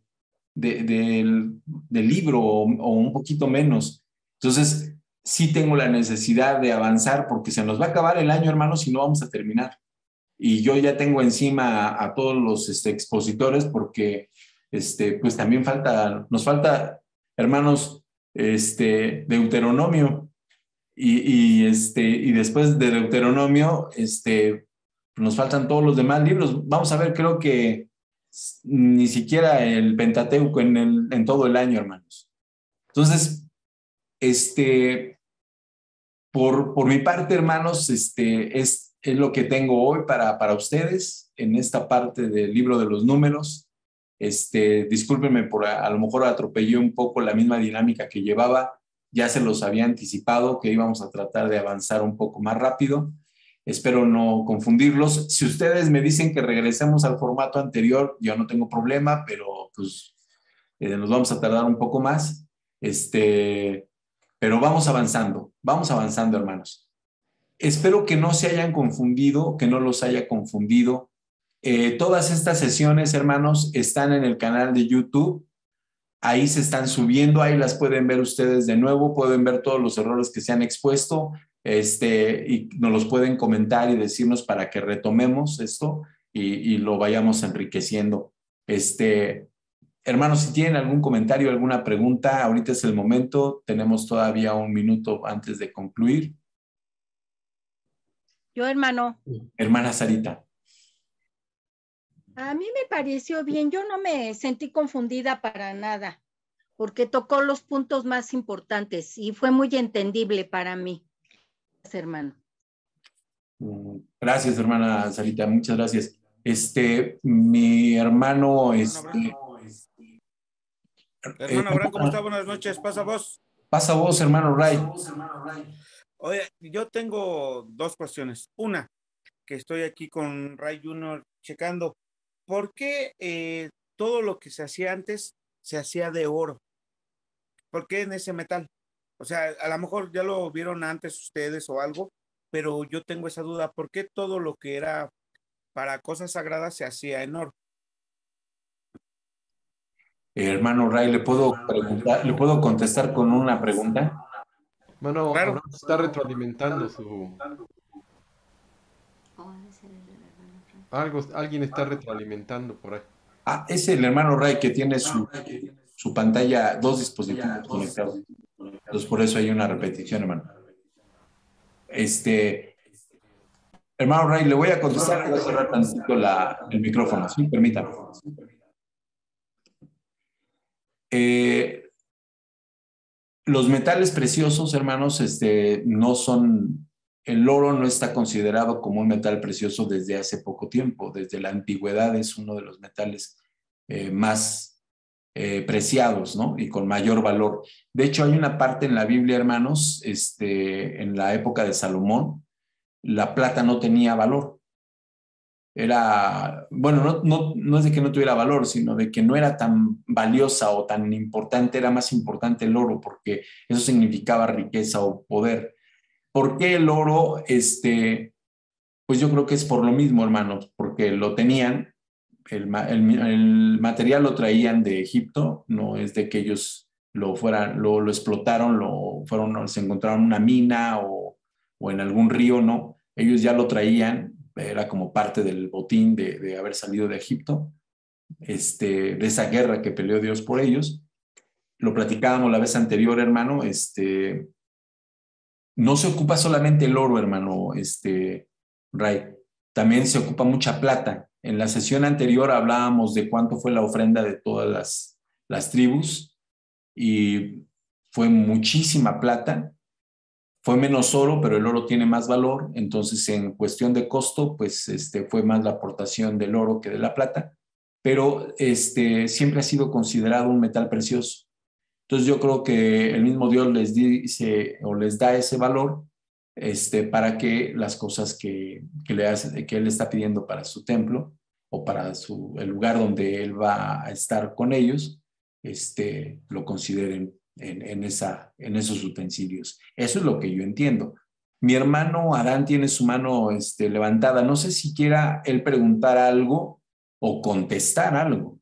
libro o un poquito menos. Entonces, sí tengo la necesidad de avanzar porque se nos va a acabar el año, hermanos, y no vamos a terminar. Y yo ya tengo encima a todos los expositores porque pues también nos falta, hermanos, Deuteronomio. Y después de Deuteronomio, nos faltan todos los demás libros. Vamos a ver, creo que ni siquiera el Pentateuco en todo el año, hermanos. Entonces, por mi parte, hermanos, es lo que tengo hoy para ustedes en esta parte del libro de los Números. Discúlpenme por a lo mejor atropellé un poco la misma dinámica que llevaba. Ya se los había anticipado que íbamos a tratar de avanzar un poco más rápido. Espero no confundirlos. Si ustedes me dicen que regresemos al formato anterior, yo no tengo problema, pero pues nos vamos a tardar un poco más. Pero vamos avanzando, hermanos. Espero que no se hayan confundido, que no los haya confundido. Todas estas sesiones, hermanos, están en el canal de YouTube. Ahí se están subiendo, ahí las pueden ver ustedes de nuevo, pueden ver todos los errores que se han expuesto, y nos los pueden comentar y decirnos para que retomemos esto y lo vayamos enriqueciendo. Hermanos, si tienen algún comentario, alguna pregunta, ahorita es el momento, tenemos todavía un minuto antes de concluir. Yo, hermano. Hermana Sarita. A mí me pareció bien, yo no me sentí confundida para nada, porque tocó los puntos más importantes y fue muy entendible para mí, hermano. Gracias, hermana Sarita, muchas gracias. Mi hermano, Hermano Abraham, ¿cómo está? Buenas noches, pasa vos. Pasa vos, hermano Ray. Oye, yo tengo dos cuestiones. Una, que estoy aquí con Ray Junior checando. ¿Por qué todo lo que se hacía antes se hacía de oro? ¿Por qué en ese metal? O sea, a lo mejor ya lo vieron antes ustedes o algo, pero yo tengo esa duda. ¿Por qué todo lo que era para cosas sagradas se hacía en oro? Hermano Ray, ¿le puedo contestar con una pregunta? Bueno, Claro. Abraham está retroalimentando su... Alguien está retroalimentando por ahí. Ah, es el hermano Ray que tiene su pantalla, dos dispositivos conectados. Entonces, por eso hay una repetición, hermano. Hermano Ray, le voy a contestar, voy a cerrar tantito el micrófono, ¿sí? Permítame. Los metales preciosos, hermanos, no son... El oro no está considerado como un metal precioso desde hace poco tiempo. Desde la antigüedad es uno de los metales más preciados, ¿no? Y con mayor valor. De hecho, hay una parte en la Biblia, hermanos, en la época de Salomón, la plata no tenía valor. Era, bueno, no es de que no tuviera valor, sino de que no era tan valiosa o tan importante, era más importante el oro, porque eso significaba riqueza o poder. ¿Por qué el oro? Pues yo creo que es por lo mismo, hermanos, porque lo tenían, el material lo traían de Egipto, no es de que ellos lo explotaron, se encontraron una mina o en algún río, no, ellos ya lo traían, era como parte del botín de haber salido de Egipto, de esa guerra que peleó Dios por ellos. Lo platicábamos la vez anterior, hermano, no se ocupa solamente el oro, hermano, Ray, también se ocupa mucha plata. En la sesión anterior hablábamos de cuánto fue la ofrenda de todas las tribus y fue muchísima plata. Fue menos oro, pero el oro tiene más valor, entonces en cuestión de costo, pues fue más la aportación del oro que de la plata, pero siempre ha sido considerado un metal precioso. Entonces yo creo que el mismo Dios les dice o les da ese valor para que las cosas que Él está pidiendo para su templo o para el lugar donde Él va a estar con ellos, lo consideren en esos utensilios. Eso es lo que yo entiendo. Mi hermano Adán tiene su mano levantada. No sé si quiera él preguntar algo o contestar algo.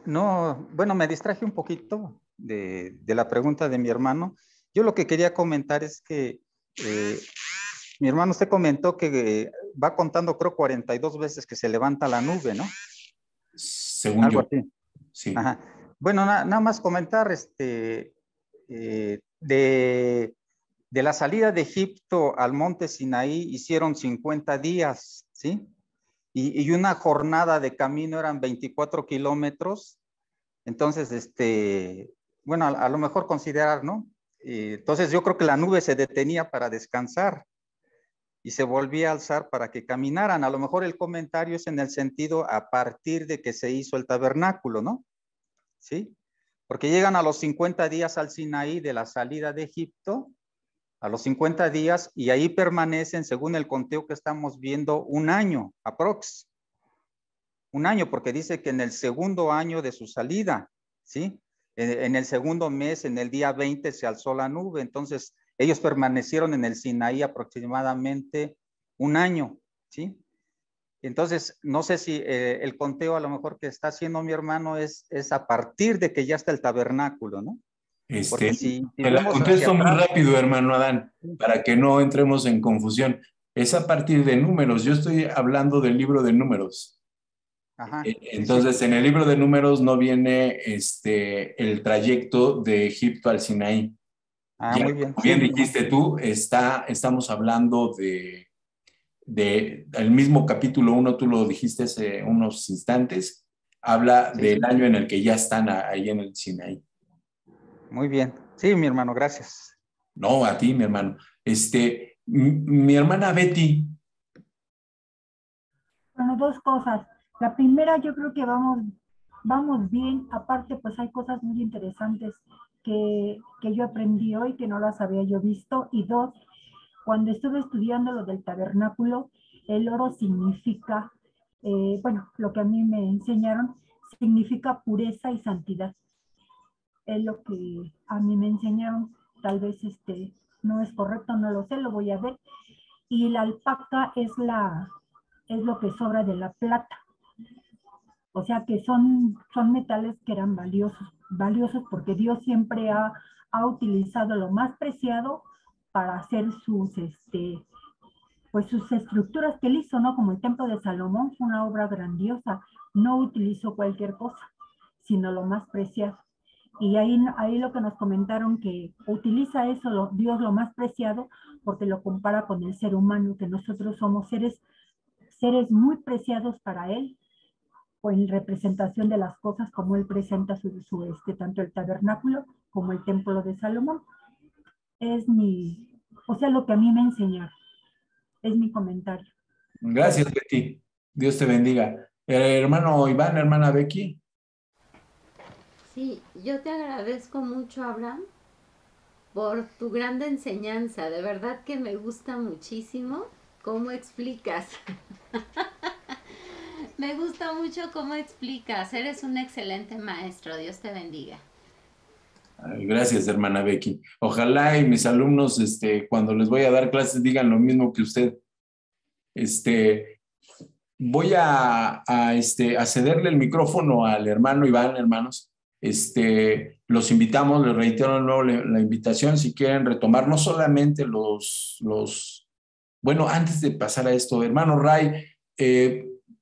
No, bueno, me distraje un poquito de la pregunta de mi hermano. Yo lo que quería comentar es que mi hermano, usted comentó que va contando, creo, 42 veces que se levanta la nube, ¿no? Según algo yo. Así. Sí. Ajá. Bueno, nada más comentar de la salida de Egipto al monte Sinaí hicieron 50 días, ¿sí? Y una jornada de camino eran 24 kilómetros. Entonces, bueno, a lo mejor considerar, ¿no? Entonces yo creo que la nube se detenía para descansar y se volvía a alzar para que caminaran. A lo mejor el comentario es en el sentido a partir de que se hizo el tabernáculo, ¿no? ¿Sí? Porque llegan a los 50 días al Sinaí de la salida de Egipto, a los 50 días, y ahí permanecen, según el conteo que estamos viendo, un año, aprox. Un año, porque dice que en el segundo año de su salida, ¿sí? En el segundo mes, en el día 20, se alzó la nube. Entonces, ellos permanecieron en el Sinaí aproximadamente un año, ¿sí? Entonces, no sé si el conteo a lo mejor que está haciendo mi hermano es a partir de que ya está el tabernáculo, ¿no? Porque si te la contesto muy rápido, hermano Adán, para que no entremos en confusión. Es a partir de Números. Yo estoy hablando del libro de Números. Ajá, Entonces, en el libro de Números no viene el trayecto de Egipto al Sinaí. Ah, Ya, muy bien. como bien dijiste tú, estamos hablando el mismo capítulo 1, tú lo dijiste hace unos instantes, habla del año en el que ya están ahí en el Sinaí. Muy bien. Sí, mi hermano, gracias. No, a ti, mi hermano. Mi hermana Betty. Bueno, dos cosas. La primera, yo creo que vamos bien. Aparte, pues hay cosas muy interesantes que yo aprendí hoy que no las había yo visto. Y dos, cuando estuve estudiando lo del tabernáculo, el oro significa, bueno, lo que a mí me enseñaron, significa pureza y santidad. Es lo que a mí me enseñaron. Tal vez no es correcto, no lo sé, lo voy a ver. Y la alpaca es lo que sobra de la plata. O sea que son metales que eran valiosos porque Dios siempre ha utilizado lo más preciado para hacer pues sus estructuras que él hizo, ¿no? Como el templo de Salomón, fue una obra grandiosa. No utilizó cualquier cosa, sino lo más preciado. Y ahí lo que nos comentaron, que utiliza eso, Dios lo más preciado, porque lo compara con el ser humano, que nosotros somos seres muy preciados para él, o en representación de las cosas como él presenta tanto el tabernáculo como el templo de Salomón. O sea, lo que a mí me enseñaron, es mi comentario. Gracias, Betty. Dios te bendiga. Hermano Iván, hermana Becky. Sí, yo te agradezco mucho, Abraham, por tu grande enseñanza. De verdad que me gusta muchísimo cómo explicas. Me gusta mucho cómo explicas. Eres un excelente maestro. Dios te bendiga. Gracias, hermana Becky. Ojalá y mis alumnos, cuando les voy a dar clases, digan lo mismo que usted. Voy a cederle el micrófono al hermano Iván, hermanos. Los invitamos, les reitero de nuevo la invitación, si quieren retomar no solamente bueno, antes de pasar a esto, hermano Ray,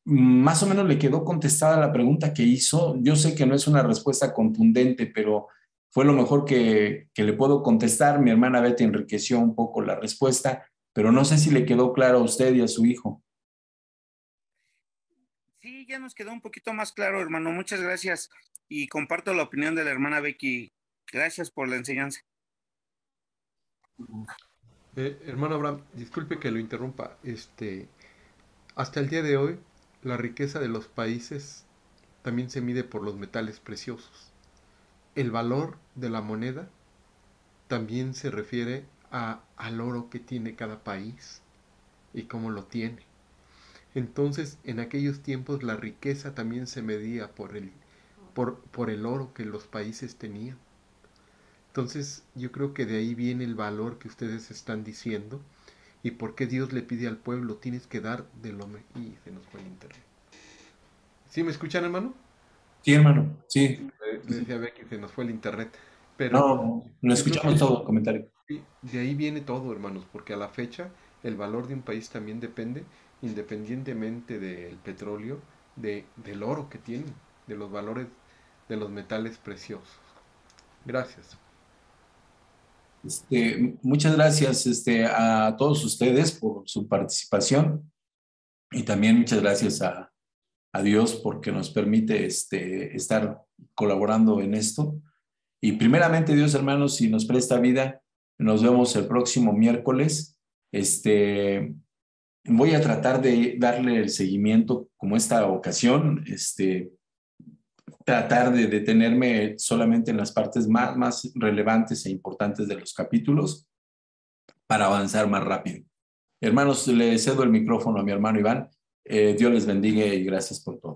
más o menos le quedó contestada la pregunta que hizo. Yo sé que no es una respuesta contundente, pero fue lo mejor que le puedo contestar. Mi hermana Betty enriqueció un poco la respuesta, pero no sé si le quedó claro a usted y a su hijo. Sí, ya nos quedó un poquito más claro, hermano. Muchas gracias. Y comparto la opinión de la hermana Becky. Gracias por la enseñanza. Hermano Abraham, disculpe que lo interrumpa. Hasta el día de hoy, la riqueza de los países también se mide por los metales preciosos. El valor de la moneda también se refiere al oro que tiene cada país y cómo lo tiene. Entonces, en aquellos tiempos la riqueza también se medía por el oro que los países tenían. Entonces, yo creo que de ahí viene el valor que ustedes están diciendo y por qué Dios le pide al pueblo, tienes que dar de lo mejor. Y se nos fue el internet. ¿Sí me escuchan, hermano? Sí, hermano, sí. Le decía Becky, se nos fue el internet. Pero No, lo escuchamos todo el comentario. de ahí viene todo, hermanos, porque a la fecha el valor de un país también depende, independientemente del petróleo, del oro que tienen, de los valores de los metales preciosos. Gracias. Muchas gracias a todos ustedes por su participación y también muchas gracias a Dios porque nos permite estar colaborando en esto. Y primeramente Dios, hermanos, si nos presta vida, nos vemos el próximo miércoles. Voy a tratar de darle el seguimiento como esta ocasión, tratar de detenerme solamente en las partes más relevantes e importantes de los capítulos para avanzar más rápido. Hermanos, le cedo el micrófono a mi hermano Iván. Dios les bendiga y gracias por todo.